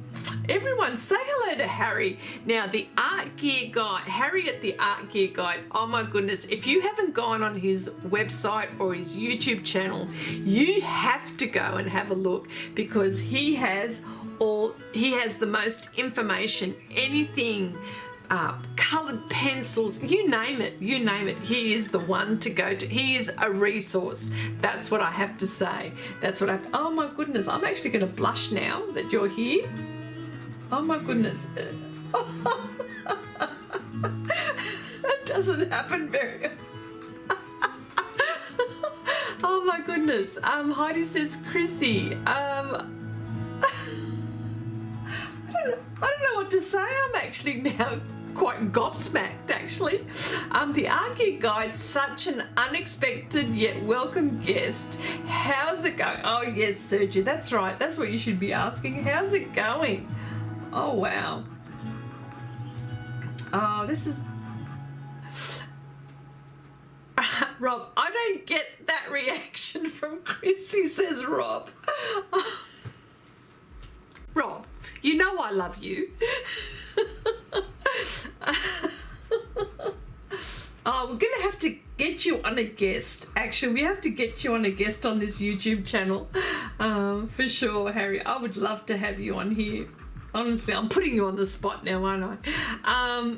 Everyone say hello to Harry. Now, the Art Gear Guide, Harry at the Art Gear Guide. Oh my goodness, if you haven't gone on his website or his YouTube channel, you have to go and have a look, because he has the most information, anything, coloured pencils, you name it, he is the one to go to. He is a resource. That's what I have to say. Oh my goodness, I'm actually going to blush now that you're here. Oh my goodness. It doesn't happen very Oh my goodness. Heidi says, Chrissy, I don't know what to say. I'm actually now quite gobsmacked, actually. The Art Gear Guide, such an unexpected yet welcome guest. How's it going? Oh yes, Sergio, that's right. That's what you should be asking. How's it going? Oh wow. Oh, this is Rob, I don't get that reaction from Chrissy, says Rob. Rob, you know I love you. Oh, we're gonna have to get you on a guest. Actually, we have to get you on a guest on this YouTube channel, for sure, Harry. I would love to have you on here. Honestly, I'm putting you on the spot now, aren't I?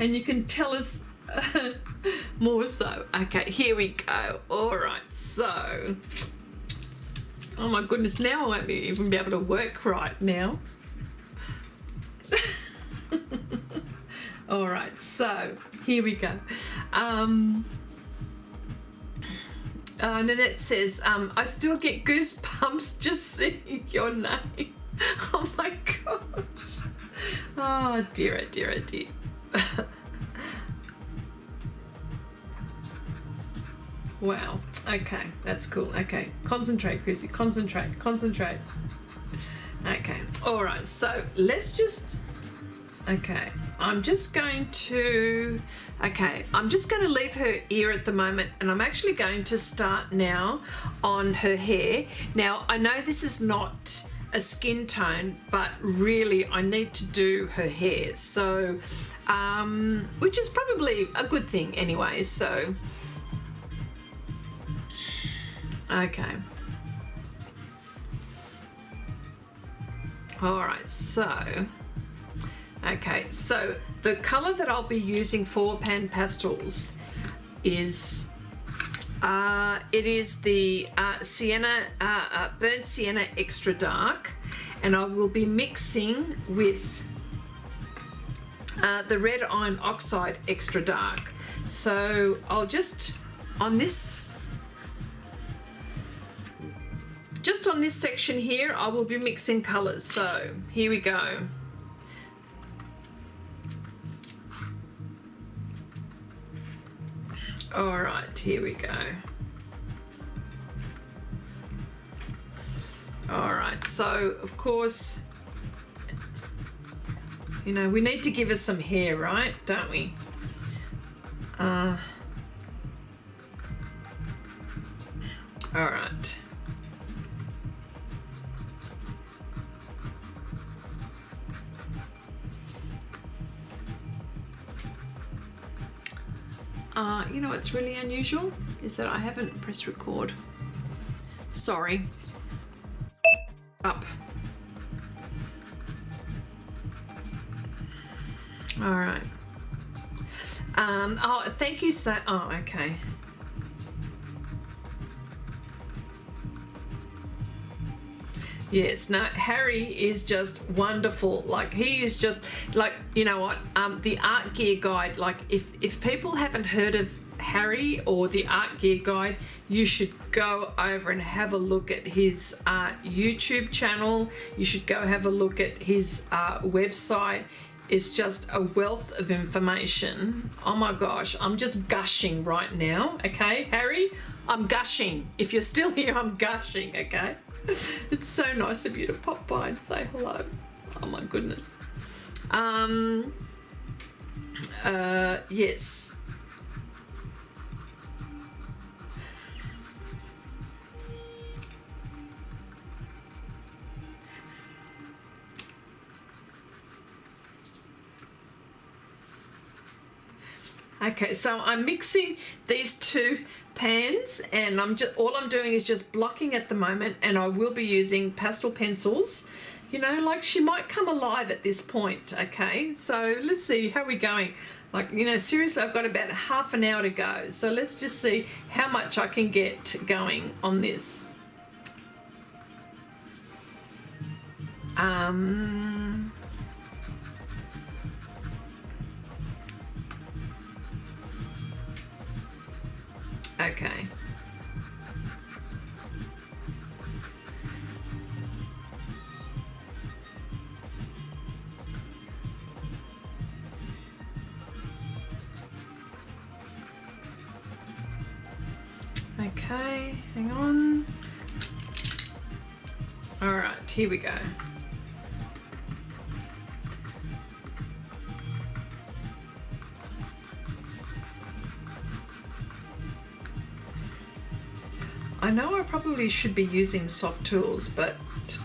And you can tell us More so. Okay, here we go. All right, so, oh my goodness, now I won't even be able to work right now. All right, so here we go. Nanette says, I still get goosebumps just seeing your name. Oh my gosh. Oh dear, oh dear, oh dear. Wow. Okay, that's cool. Okay, concentrate, Chrissy. Concentrate. Okay. All right. So let's just. Okay. I'm just going to leave her ear at the moment, and I'm actually going to start now on her hair. Now, I know this is not a skin tone, but really I need to do her hair. So, which is probably a good thing anyway. So, okay. All right. So, okay. So the color that I'll be using for Pan Pastels is it is the Sienna, Burnt Sienna Extra Dark, and I will be mixing with the Red Iron Oxide Extra Dark. So I'll just on this section here, I will be mixing colors. So here we go. All right, here we go. All right, so of course, you know, we need to give us some hair, right? Don't we? All right. You know what's really unusual is that I haven't pressed record. Sorry. Up. All right. Oh, thank you so. Oh, okay. Yes, no, Harry is just wonderful. Like, he is just like, you know what, the Art Gear Guide, like if people haven't heard of Harry or the Art Gear Guide, you should go over and have a look at his YouTube channel. You should go have a look at his website. It's just a wealth of information. Oh my gosh, I'm just gushing right now, okay? Harry, I'm gushing. If you're still here, I'm gushing, okay? It's so nice of you to pop by and say hello. Oh my goodness. Yes. Okay, so I'm mixing these two pans, and all I'm doing is just blocking at the moment, and I will be using pastel pencils. You know, like, she might come alive at this point. Okay, so let's see how we're going. Like, you know, seriously, I've got about half an hour to go, so let's just see how much I can get going on this. Okay. Okay, hang on. All right, here we go. I know I probably should be using soft tools, but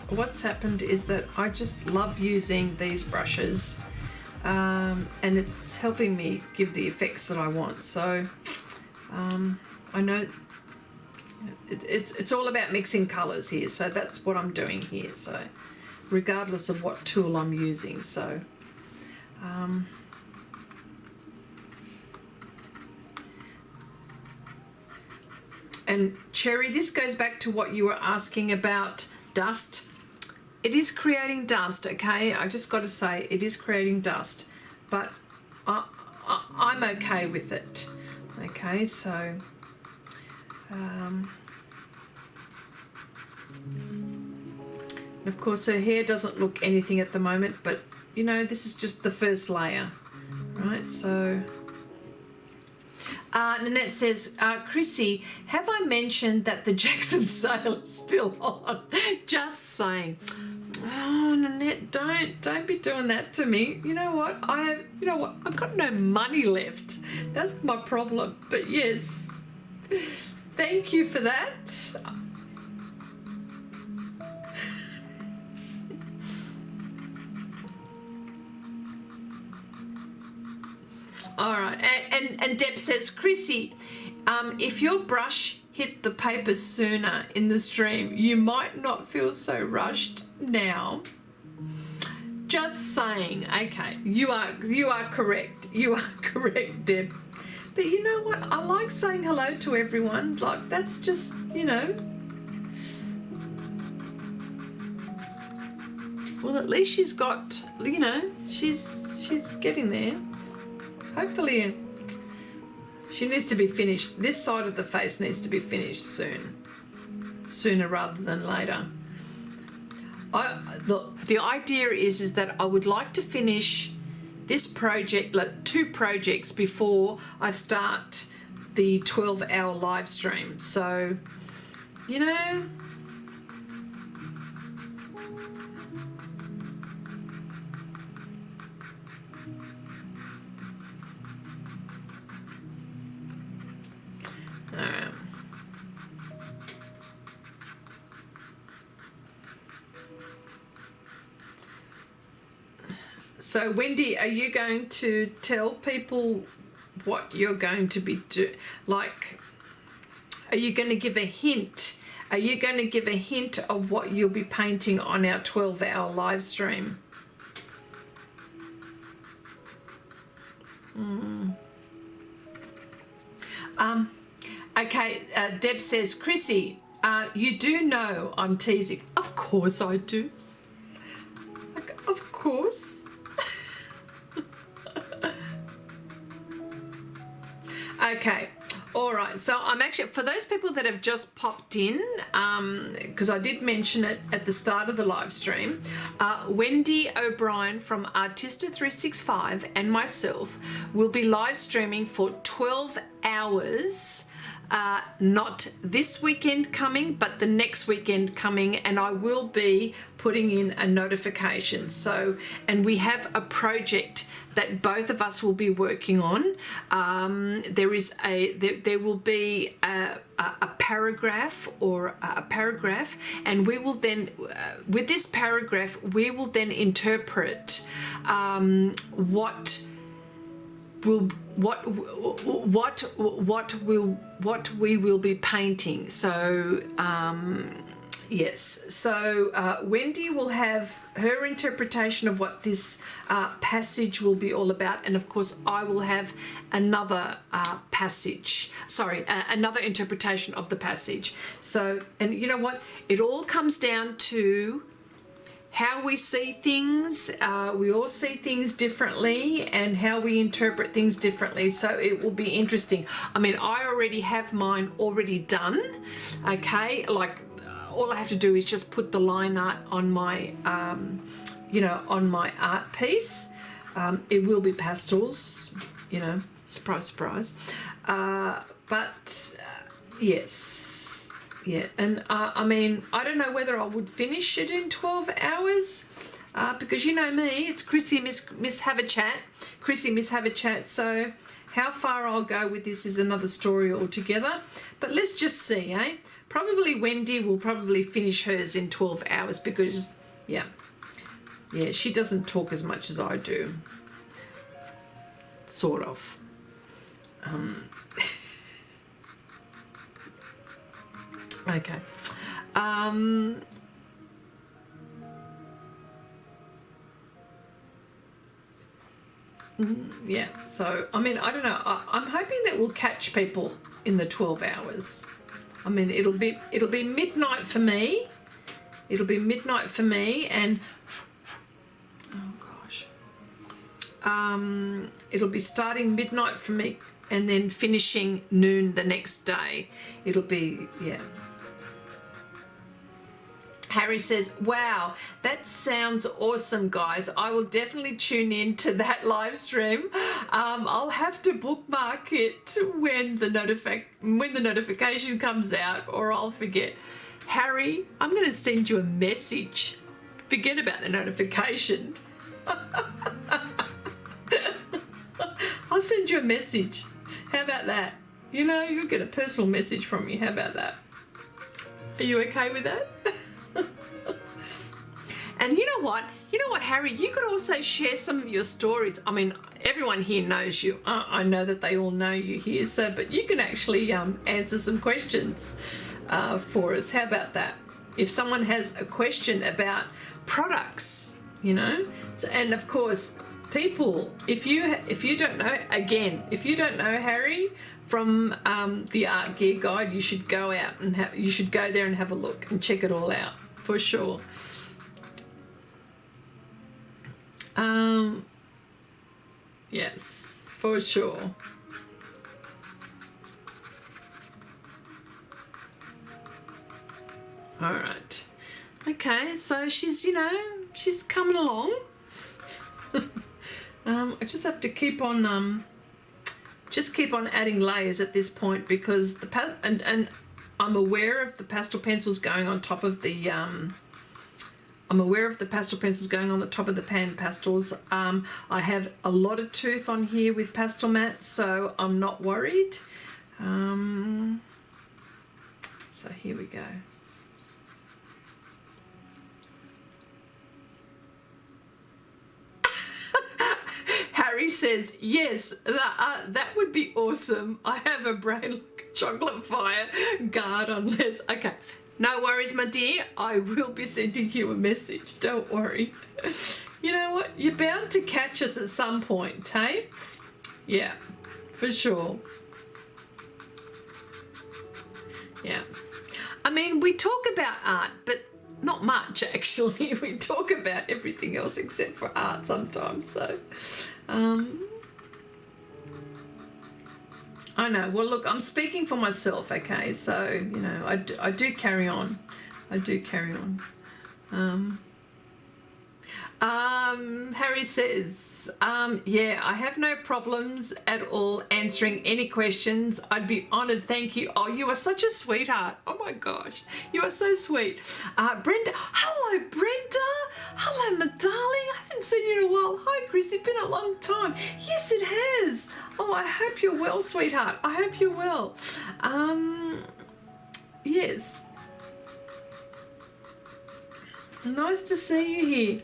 what's happened is that I just love using these brushes, and it's helping me give the effects that I want. So I know it's all about mixing colors here, so that's what I'm doing here. So regardless of what tool I'm using, so And Cherry, this goes back to what you were asking about dust. It is creating dust, okay? I just got to say it is creating dust, but I'm okay with it. Okay, so of course her hair doesn't look anything at the moment, but you know, this is just the first layer, right? So Nanette says, Chrissy, have I mentioned that the Jackson sale is still on? Just saying. Oh, Nanette, don't be doing that to me. You know what? I've got no money left. That's my problem. But yes, thank you for that. All right, and Deb says, Chrissy, if your brush hit the paper sooner in the stream, you might not feel so rushed now. Just saying. Okay, you are correct. You are correct, Deb. But you know what? I like saying hello to everyone. Like, that's just, you know. Well, at least she's got, you know, she's getting there. Hopefully, she needs to be finished. This side of the face needs to be finished soon, sooner rather than later. The idea is that I would like to finish this project, like 2 projects, before I start the 12-hour live stream. So, you know. So Wendy, are you going to tell people what you're going to be doing? Like, are you going to give a hint? Are you going to give a hint of what you'll be painting on our 12-hour live stream? Okay, Deb says, Chrissy, you do know I'm teasing. Of course I do. Like, of course. Okay, all right. So I'm actually, for those people that have just popped in, because I did mention it at the start of the live stream, Wendy O'Brien from Artista 365 and myself will be live streaming for 12 hours. Not this weekend coming, but the next weekend coming, and I will be putting in a notification. So, and we have a project that both of us will be working on. There will be a paragraph or a paragraph, and we will then, with this paragraph, we will then interpret what we will be painting. So yes, so Wendy will have her interpretation of what this passage will be all about, and of course I will have another another interpretation of the passage. So, and you know what, it all comes down to how we see things. We all see things differently, and how we interpret things differently. So it will be interesting. I mean, I already have mine already done. Okay, like all I have to do is just put the line art on my, on my art piece. It will be pastels, you know, surprise, surprise. Yes. Yeah, and I mean, I don't know whether I would finish it in 12 hours because you know me, it's Chrissy Miss Have a Chat. Chrissy Miss Have a Chat. So how far I'll go with this is another story altogether. But let's just see, eh? Probably Wendy will probably finish hers in 12 hours because, yeah, she doesn't talk as much as I do. Sort of. Okay. Yeah, so, I mean, I don't know. I'm hoping that we'll catch people in the 12 hours. I mean, it'll be midnight for me. It'll be midnight for me, and oh gosh, it'll be starting midnight for me, and then finishing noon the next day. It'll be, yeah. Harry says, wow, that sounds awesome, guys. I will definitely tune in to that live stream. I'll have to bookmark it when the notification comes out, or I'll forget. Harry, I'm going to send you a message. Forget about the notification. I'll send you a message. How about that? You know, you'll get a personal message from me. How about that? Are you okay with that? And you know what, Harry, you could also share some of your stories. I mean, everyone here knows you. I know that they all know you here, so, but you can actually answer some questions for us. How about that? If someone has a question about products, you know, so, and of course, people, if you don't know, again, if you don't know Harry from the Art Gear Guide, you should go out and you should go there and have a look and check it all out for sure. Yes, for sure. All right. Okay, so she's, you know, she's coming along. I just have to keep on adding layers at this point, because the and I'm aware of the pastel pencils going on top of the I'm aware of the pastel pencils going on the top of the pan pastels. I have a lot of tooth on here with pastel mats, so I'm not worried. So here we go. Harry says, yes, that would be awesome. I have a brain like a chocolate fire guard unless... Okay, no worries, my dear. I will be sending you a message. Don't worry. You know what? You're bound to catch us at some point, hey? Yeah, for sure. Yeah. I mean, we talk about art, but not much, actually. We talk about everything else except for art sometimes, so... I know. Well, look, I'm speaking for myself, okay? So, you know, I do carry on. I do carry on. Harry says, yeah, I have no problems at all answering any questions. I'd be honoured, thank you. Oh, you are such a sweetheart. Oh my gosh, you are so sweet. Brenda, hello Brenda. Hello my darling, I haven't seen you in a while. Hi Chris, it's been a long time. Yes, it has. Oh, I hope you're well, sweetheart. I hope you're well. Yes. Nice to see you here.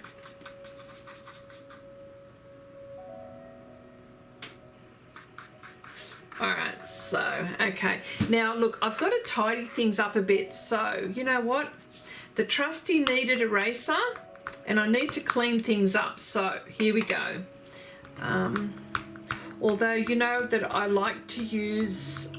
All right, so, okay. Now, look, I've got to tidy things up a bit. So, you know what? The trusty kneaded eraser, and I need to clean things up. So, here we go. Although, you know that I like to use,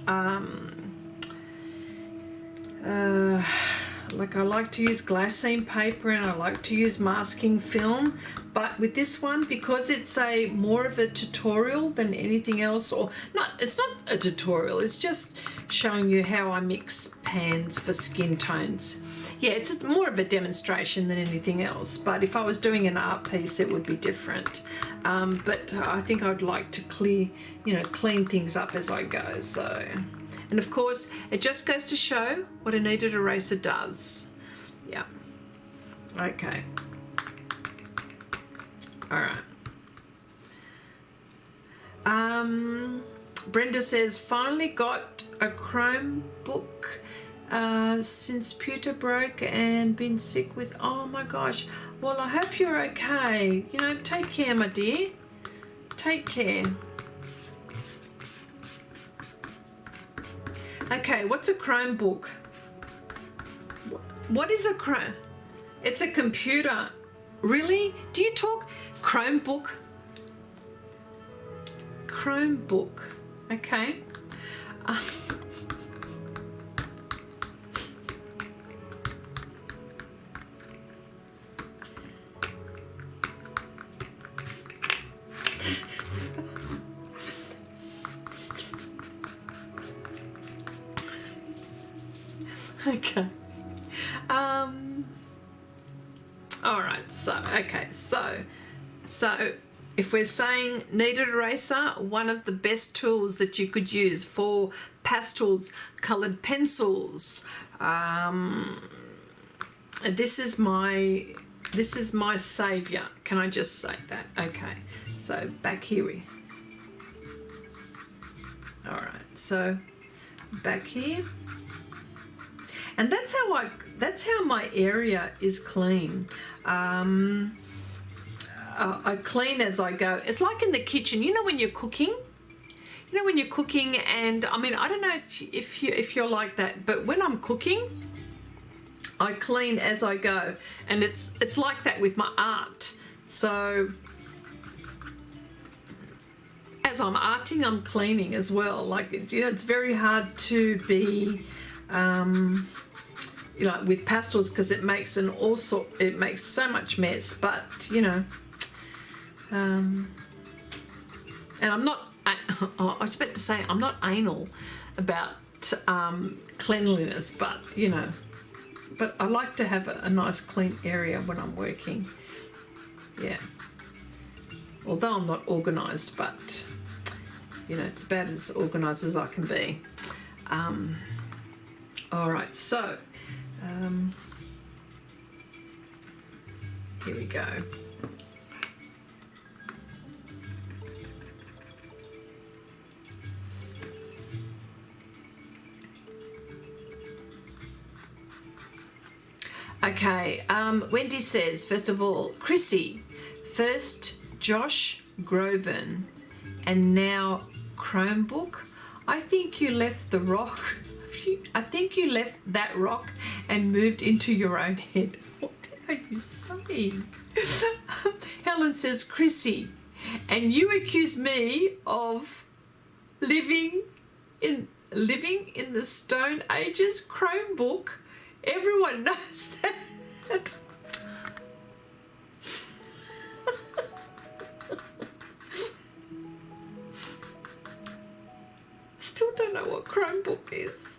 like I like to use glassine paper and I like to use masking film, but with this one, because it's a more of a tutorial than anything else, or not, it's not a tutorial, it's just showing you how I mix pans for skin tones. Yeah, it's more of a demonstration than anything else, but if I was doing an art piece it would be different. But I think I'd like to clean things up as I go. So, and of course it just goes to show what a kneaded eraser does. Yeah. Okay. All right. Brenda says, finally got a Chromebook since pewter broke and been sick with, oh my gosh. Well, I hope you're okay. You know, take care, my dear. Take care. Okay, what's a Chromebook? What is a Chrome? It's a computer. Really? Do you talk Chromebook? Chromebook. Okay. Okay. All right. So if we're saying kneaded eraser, one of the best tools that you could use for pastels, colored pencils. This is my savior. Can I just say that? Okay. So back here all right. So back here. And that's how my area is clean. I clean as I go. It's like in the kitchen. You know when you're cooking? And I mean, I don't know if you're like that, but when I'm cooking, I clean as I go. And it's like that with my art. So as I'm arting, I'm cleaning as well. Like, it's very hard to be with pastels, because it makes so much mess. But and I'm not, I was about to say, I'm not anal about cleanliness, but but I like to have a nice clean area when I'm working. Yeah, although I'm not organised, but it's about as organised as I can be. All right, so here we go. Okay, Wendy says, first of all, Chrissy, first Josh Groban and now Chromebook. I think you left the rock. I think you left that rock and moved into your own head. What are you saying? Helen says, Chrissy, and you accuse me of living in the Stone Ages. Chromebook. Everyone knows that. Still don't know what Chromebook is.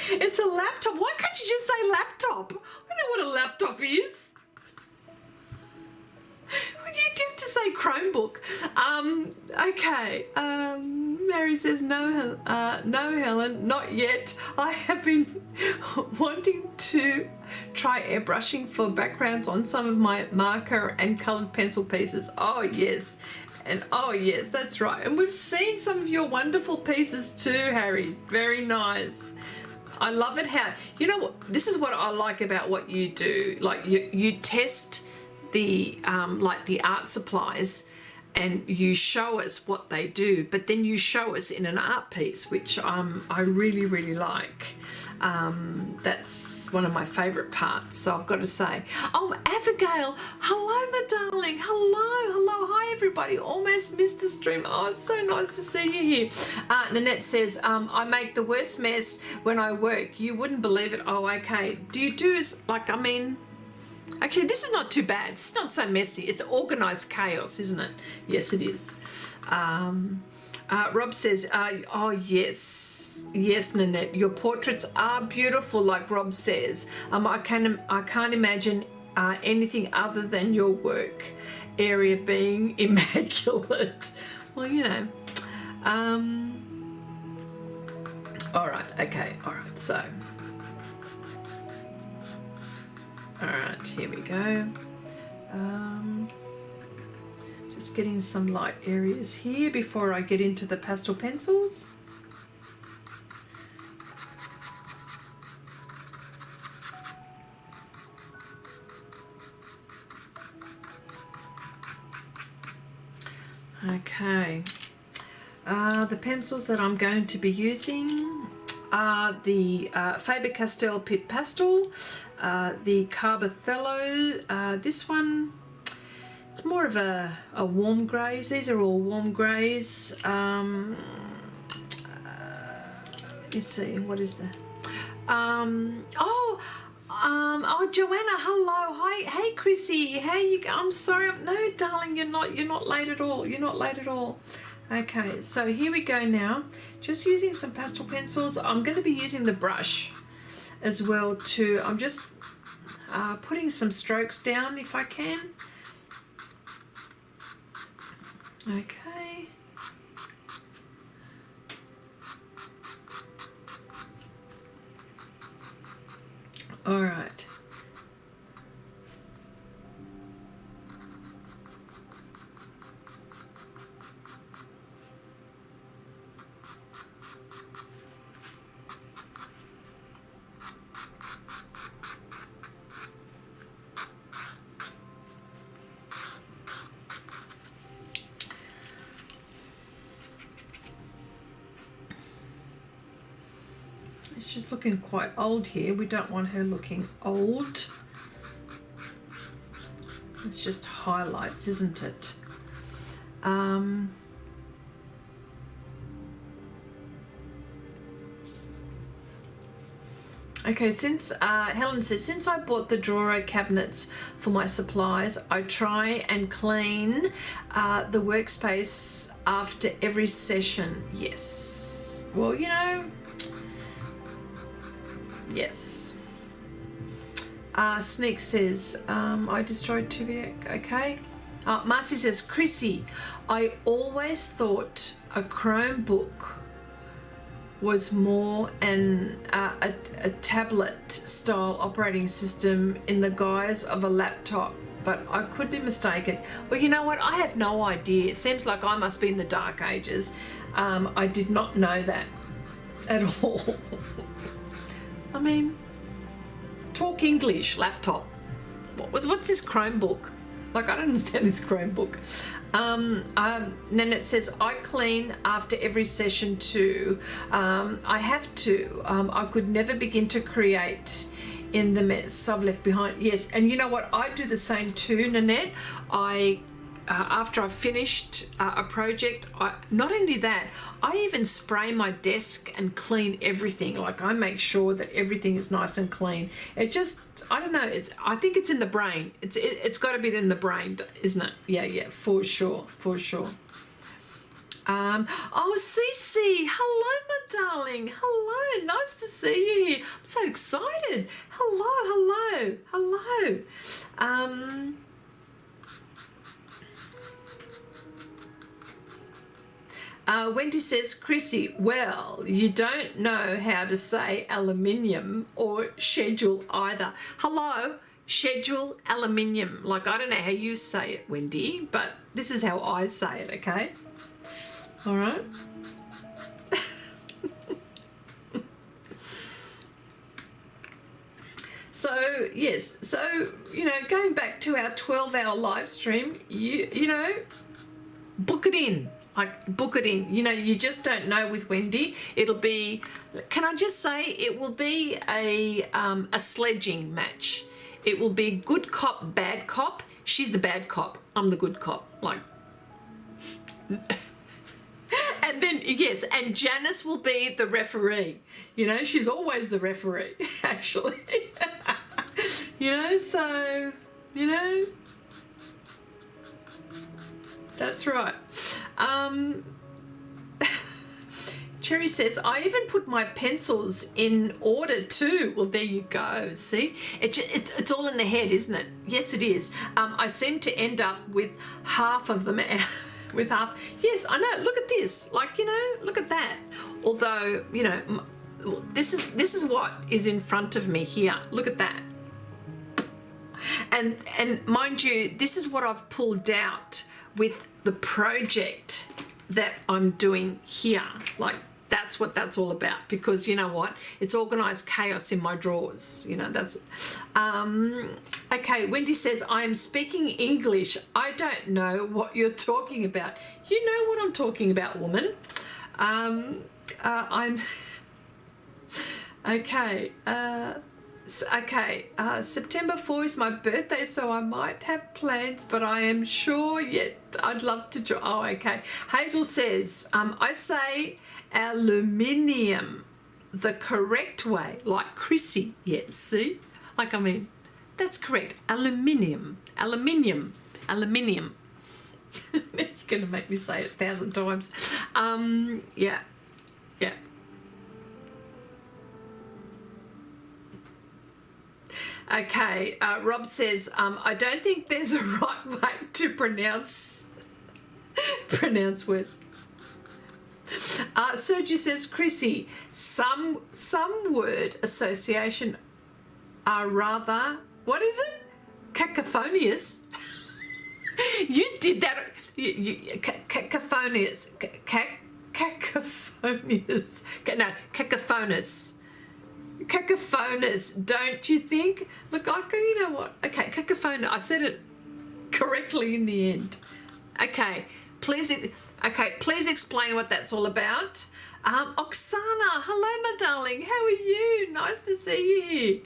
It's a laptop. Why can't you just say laptop? I know what a laptop is. Why do you have to say Chromebook? Okay. Mary says, no, Helen, not yet. I have been wanting to try airbrushing for backgrounds on some of my marker and coloured pencil pieces. Oh, yes. And oh, yes, that's right. And we've seen some of your wonderful pieces too, Harry. Very nice. I love it how, this is what I like about what you do. Like you test the the art supplies and you show us what they do, but then you show us in an art piece, which I really, really like. That's one of my favourite parts, so I've got to say. Oh, Abigail, hello, my darling. Hello, hi, everybody. Almost missed the stream. Oh, it's so nice to see you here. Nanette says, I make the worst mess when I work. You wouldn't believe it. Oh, okay. Do you do, actually, this is not too bad. It's not so messy. It's organised chaos, isn't it? Yes, it is. Rob says, oh, yes, Nanette, your portraits are beautiful, like Rob says. I can't imagine anything other than your work area being immaculate. Well, all right, okay, all right, so. All right, here we go. Just getting some light areas here before I get into the pastel pencils. Okay. The pencils that I'm going to be using are the Faber-Castell Pit Pastel, the Carbothello, this one, it's more of a warm greys. These are all warm greys. Let's see, what is that? Joanna, hello, hi, hey Chrissy, how you go? I'm sorry, no, darling, you're not late at all. You're not late at all. Okay, so here we go now. Just using some pastel pencils. I'm going to be using the brush as well too. I'm just putting some strokes down if I can. Okay. All right. She's looking quite old here. We don't want her looking old. It's just highlights, isn't it? Okay, since Helen says, since I bought the drawer cabinets for my supplies, I try and clean the workspace after every session. Yes. Well, you know, yes. Sneak says, I destroyed 2 videos. Okay. Marcy says, Chrissy, I always thought a Chromebook was more a tablet style operating system in the guise of a laptop, but I could be mistaken. Well, you know what? I have no idea. It seems like I must be in the dark ages. I did not know that at all. I mean, talk English, laptop. What's this Chromebook? Like, I don't understand this Chromebook. Nanette says, I clean after every session too. I have to. I could never begin to create in the mess I've left behind. Yes, and you know what? I do the same too, Nanette. After I've finished a project, not only that, I even spray my desk and clean everything. Like, I make sure that everything is nice and clean. It just, I don't know, I think it's in the brain. It's got to be in the brain, isn't it? Yeah, for sure. Oh, Cece, hello, my darling. Hello, nice to see you here. I'm so excited. Hello. Wendy says, Chrissy, well, you don't know how to say aluminium or schedule either. Hello, schedule aluminium. Like, I don't know how you say it, Wendy, but this is how I say it, okay? All right. So, yes, so, you know, going back to our 12-hour live stream, you know, book it in. Like, book it in. You know, you just don't know with Wendy. It'll be, can I just say, it will be a sledging match. It will be good cop, bad cop. She's the bad cop. I'm the good cop. Like, and then, yes, and Janice will be the referee. You know, she's always the referee, actually. You know, so, you know, that's right. Cherry says, I even put my pencils in order too. Well, there you go. See, it's all in the head, isn't it? Yes, it is. I seem to end up with half of them with half. Yes, I know. Look at this. Like, you know, look at that. Although, you know, this is what is in front of me here. Look at that. And mind you, this is what I've pulled out with the project that I'm doing here. Like, that's what that's all about, because you know what, it's organized chaos in my drawers. You know, that's okay. Wendy says, I am speaking English. I don't know what you're talking about. You know what I'm talking about, woman. I'm okay. September 4 is my birthday, so I might have plans, but I am sure yet I'd love to join. Oh, okay. Hazel says, I say aluminium the correct way, like Chrissy. Yes, see? Like, I mean, that's correct. Aluminium. You're going to make me say it 1,000 times. Yeah. Yeah. Okay, Rob says, I don't think there's a right way to pronounce words. Sergio says, Chrissy, some word association are rather, what is it? Cacophonious. You did that. Cacophonious. Cacophonious. No, cacophonous. Cacophonous, don't you think? Look, you know what? Okay, cacophonous. I said it correctly in the end. Okay, please explain what that's all about. Oksana, hello, my darling. How are you? Nice to see you here.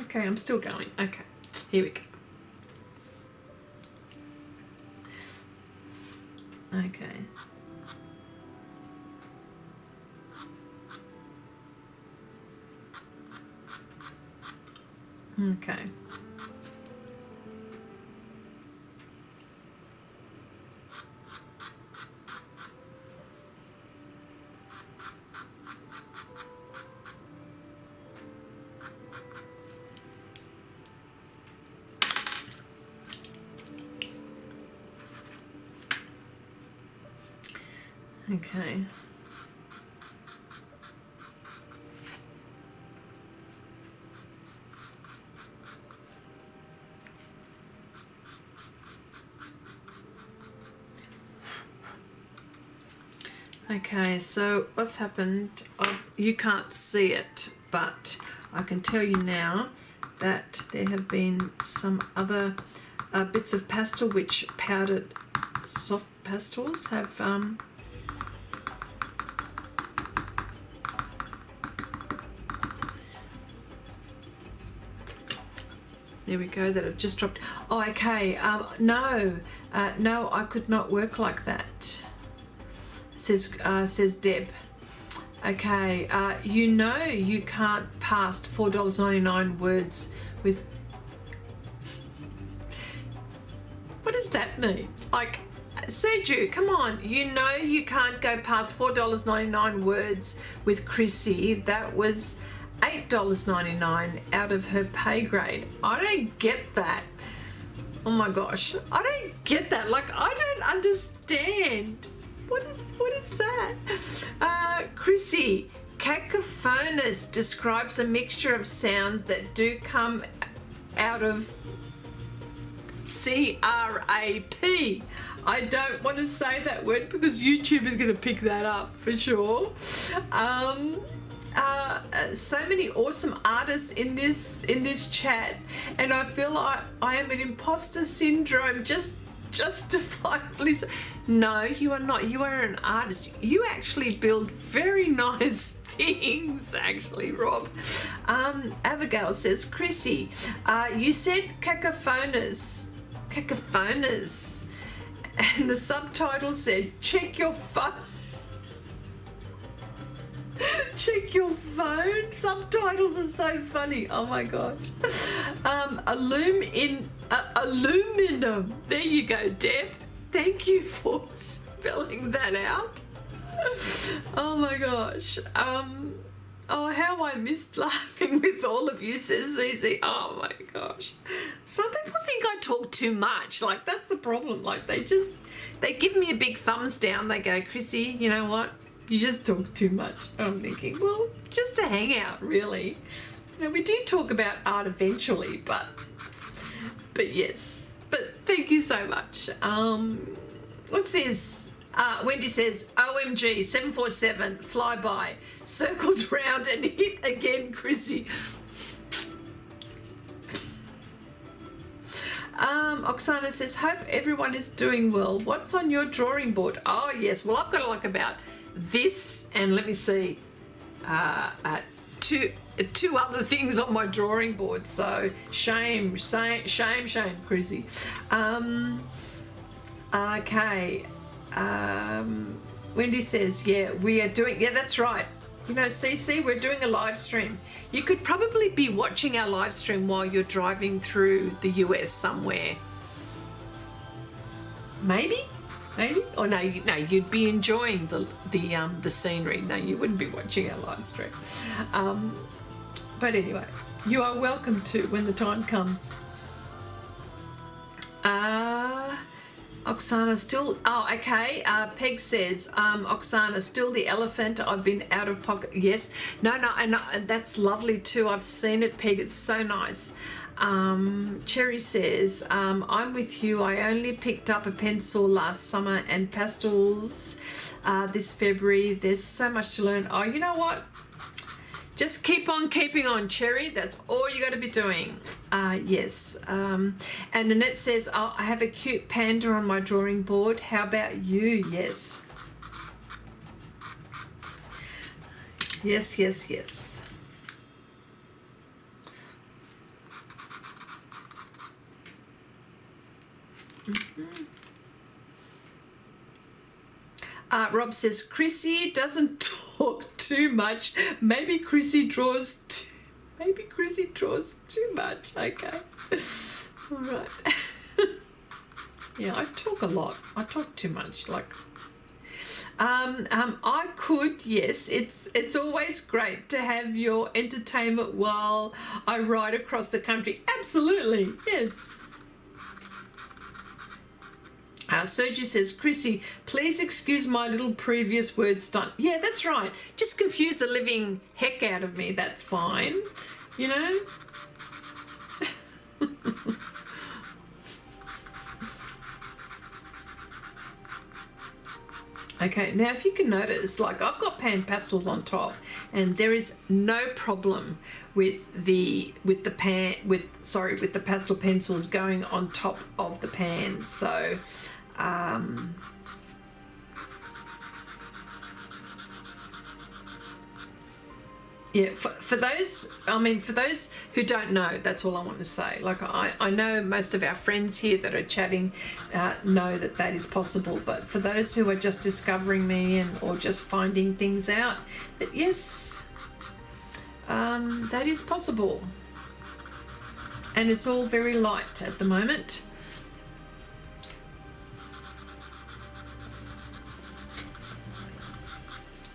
Okay, I'm still going. Okay, here we go. Okay. Okay. Okay. Okay, so what's happened, you can't see it, but I can tell you now that there have been some other bits of pastel which powdered soft pastels have there we go, that have just dropped. Oh, okay. No, I could not work like that. Says Deb. Okay, you know you can't pass $4.99 words with. What does that mean? Like, Sergio, come on. You know you can't go past $4.99 words with Chrissy. That was $8.99 out of her pay grade. I don't get that. Oh my gosh, I don't get that. Like, I don't understand. What is that? Chrissy, cacophonous describes a mixture of sounds that do come out of C-R-A-P. I don't want to say that word because YouTube is going to pick that up for sure. So many awesome artists in this chat, and I feel like I am an imposter syndrome justifiably so. No, you are not. You are an artist. You actually build very nice things, actually, Rob. Abigail says, Chrissy, you said cacophonous, and the subtitle said, check your phone. Check your phone. Subtitles are so funny. Oh my gosh. Aluminum. There you go, Deb. Thank you for spelling that out. Oh my gosh. Oh, how I missed laughing with all of you, says Susie. Oh my gosh. Some people think I talk too much. Like, that's the problem. Like, they give me a big thumbs down. They go, Chrissy, you know what? You just talk too much. I'm thinking, well, just a hangout, really. You know, we do talk about art eventually, but yes. But thank you so much. What's this? Wendy says, OMG, 747, flyby, circled round and hit again, Chrissy. Oksana says, hope everyone is doing well. What's on your drawing board? Oh, yes. Well, I've got like about this and let me see, two other things on my drawing board. So shame, Chrissy. Okay. Wendy says, yeah, we are doing, yeah, that's right. You know, Cece, we're doing a live stream. You could probably be watching our live stream while you're driving through the US somewhere. Maybe? Or no, you'd be enjoying the scenery. No, you wouldn't be watching our live stream. But anyway, you are welcome to when the time comes. Oksana still, oh, okay. Peg says, Oksana, still the elephant. I've been out of pocket. Yes. No, and that's lovely too. I've seen it, Peg. It's so nice. Cherry says, I'm with you. I only picked up a pencil last summer and pastels this February. There's so much to learn. Oh, you know what? Just keep on keeping on, Cherry. That's all you got to be doing. Yes. And Annette says, oh, I have a cute panda on my drawing board. How about you? Yes. Yes, yes, yes. Rob says, Chrissy doesn't talk too much. Maybe Chrissy draws too much. Okay. All right. Yeah, I talk a lot. I talk too much. Like, I could, yes. It's always great to have your entertainment while I ride across the country. Absolutely, yes. Sergio says, Chrissy, please excuse my little previous word stunt. Yeah, that's right. Just confuse the living heck out of me. That's fine. You know? Okay, now if you can notice, like I've got pan pastels on top, and there is no problem with the pastel pencils going on top of the pan. So yeah, for those who don't know, that's all I want to say. Like I know most of our friends here that are chatting know that is possible, but for those who are just discovering me or just finding things out, that yes, that is possible, and it's all very light at the moment.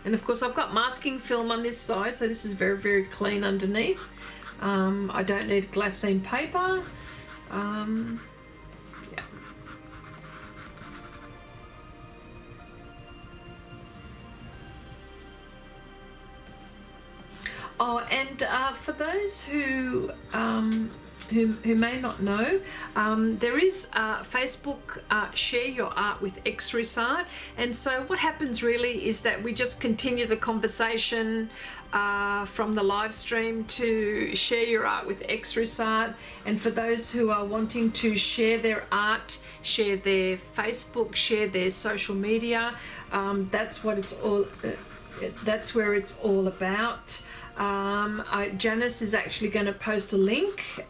And of course I've got masking film on this side, so this is very, very clean underneath. I don't need glassine paper. Yeah. Oh, and for those who may not know, there is Facebook Share Your Art with Xrissart, and so what happens really is that we just continue the conversation from the live stream to Share Your Art with Xrissart. And for those who are wanting to share their art, share their Facebook, share their social media, that's what it's all. That's where it's all about. Janice is actually going to post a link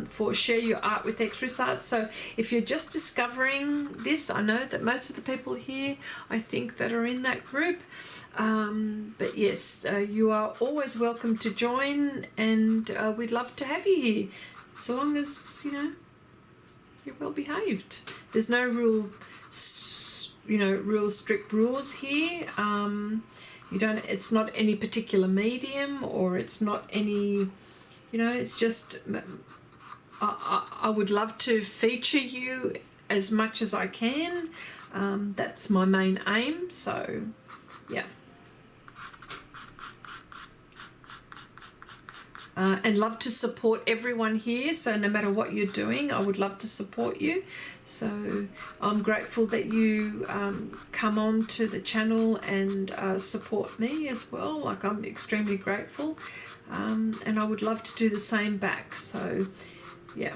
for Share Your Art with Xrissart. So if you're just discovering this, I know that most of the people here, I think, that are in that group. But yes, you are always welcome to join, and we'd love to have you here, so long as, you know, you're well behaved. There's no real strict rules here. It's not any particular medium, or it's not any, it's just, I would love to feature you as much as I can. That's my main aim. So, yeah. And love to support everyone here. So no matter what you're doing, I would love to support you. So I'm grateful that you come on to the channel and support me as well. Like, I'm extremely grateful, and I would love to do the same back. So yeah.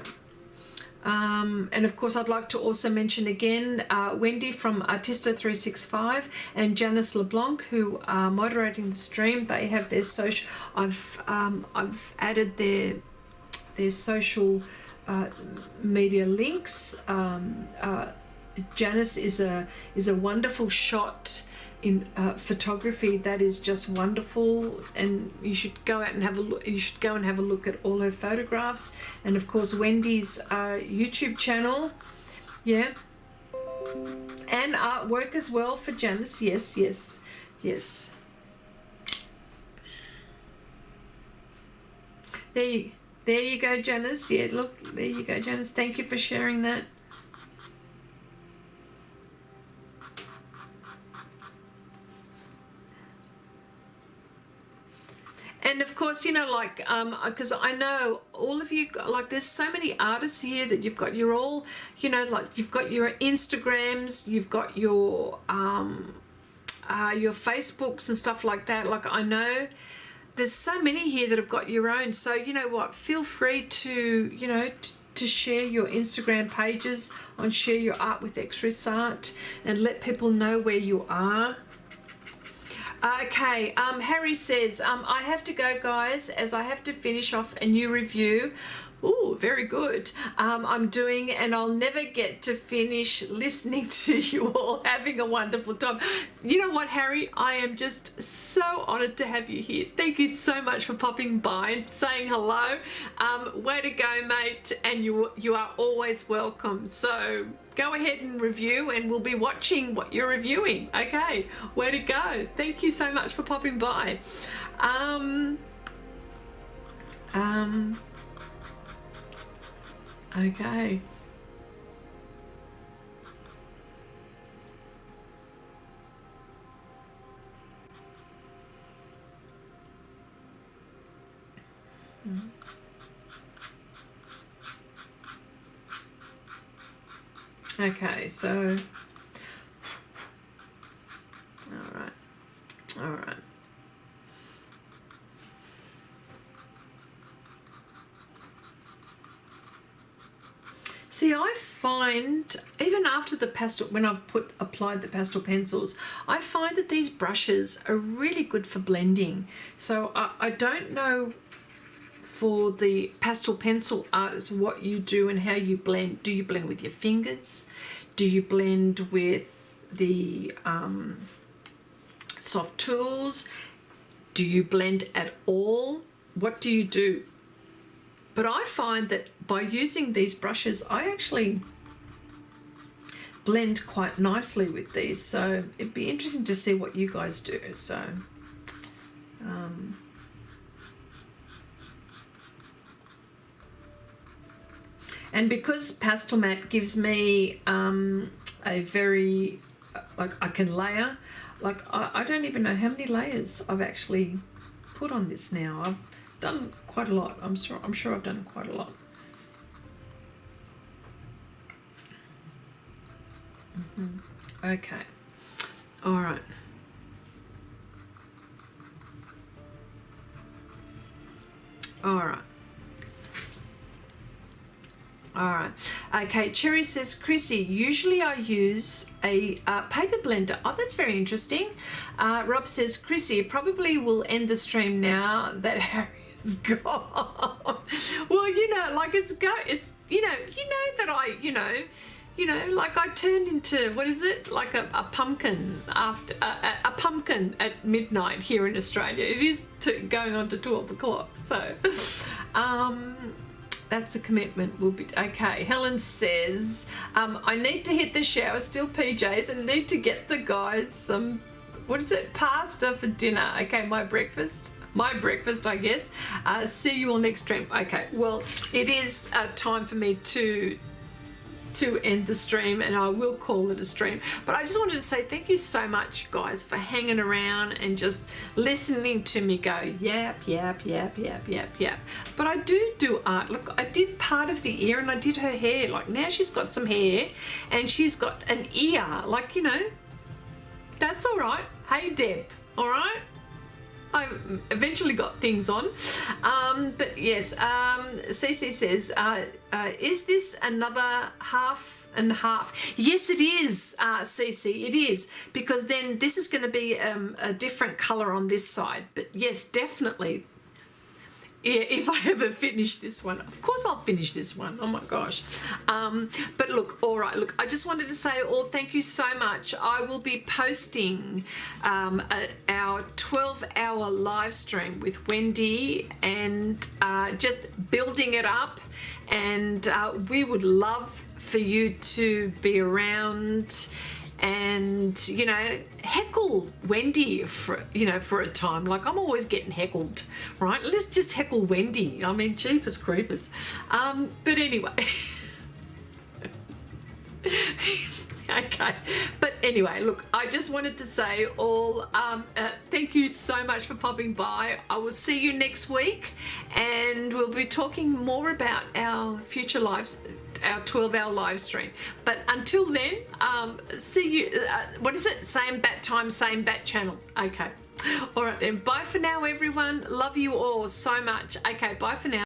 And of course, I'd like to also mention again Wendy from Artista 365 and Janice LeBlanc, who are moderating the stream. They have their social. I've added their social media links. Janice is a wonderful shot in photography that is just wonderful, and you should go out and have a look. You should go and have a look at all her photographs, and of course Wendy's YouTube channel, yeah, and artwork as well for Janice. Yes, yes, yes. There you go, Janice. Yeah, look, there you go, Janice. Thank you for sharing that. And of course, you know, like, because I know all of you, like, there's so many artists here that you've got, you're all, you know, like, you've got your Instagrams, you've got your Facebooks and stuff like that. Like, I know there's so many here that have got your own. So, you know what, feel free to, you know, to share your Instagram pages on Share Your Art with Xrissart and let people know where you are. Okay, Harry says, I have to go, guys, as I have to finish off a new review. Ooh, very good. I'm doing, and I'll never get to finish listening to you all having a wonderful time. You know what, Harry? I am just so honoured to have you here. Thank you so much for popping by and saying hello. Way to go, mate, and you are always welcome. So go ahead and review, and we'll be watching what you're reviewing. Okay, way to go. Thank you so much for popping by. Okay. Okay, so all right. See, I find even after the pastel, when I've applied the pastel pencils, I find that these brushes are really good for blending. So I don't know for the pastel pencil artists what you do and how you blend. Do you blend with your fingers? Do you blend with the soft tools? Do you blend at all? What do you do? But I find that by using these brushes, I actually blend quite nicely with these. So it'd be interesting to see what you guys do. So, and because Pastel Matte gives me a very, like, I can layer, like, I don't even know how many layers I've actually put on this now. I've done quite a lot. I'm sure I've done quite a lot. Okay. All right. All right. All right. Okay, Cherry says, Chrissy, usually I use a paper blender. Oh, that's very interesting. Rob says, Chrissy, probably will end the stream now that Harry is gone. Well, you know, like, it's you know that like, I turned into, what is it, like a pumpkin after a pumpkin at midnight here in Australia. It is going on to 12 o'clock. So, that's a commitment. Will be okay. Helen says, I need to hit the shower, still PJs, and need to get the guys some, what is it, pasta for dinner. Okay, my breakfast, I guess. See you all next stream. Okay, well, it is time for me to end the stream, and I will call it a stream. But I just wanted to say thank you so much, guys, for hanging around and just listening to me go yap, yap, yap, yap, yap, yap. But I do art. Look, I did part of the ear, and I did her hair. Like, now she's got some hair and she's got an ear. Like, you know, that's all right. Hey, Deb, all right? I eventually got things on. But yes, Cece says, is this another half and half? Yes, it is, Cece, it is, because then this is going to be a different colour on this side. But yes, definitely. Yeah, if I ever finish this one. Of course I'll finish this one. Oh my gosh. But look, all right, look, I just wanted to say, thank you so much. I will be posting our 12-hour live stream with Wendy and just building it up. And we would love for you to be around and, you know, heckle Wendy for, you know, for a time. Like, I'm always getting heckled, right? Let's just heckle Wendy. I mean, jeepers creepers. But anyway. Okay, but anyway, look, I just wanted to say thank you so much for popping by. I will see you next week, and we'll be talking more about our future lives, our 12-hour live stream. But until then, see you, what is it? Same bat time, same bat channel. Okay. All right then. Bye for now, everyone. Love you all so much. Okay, bye for now.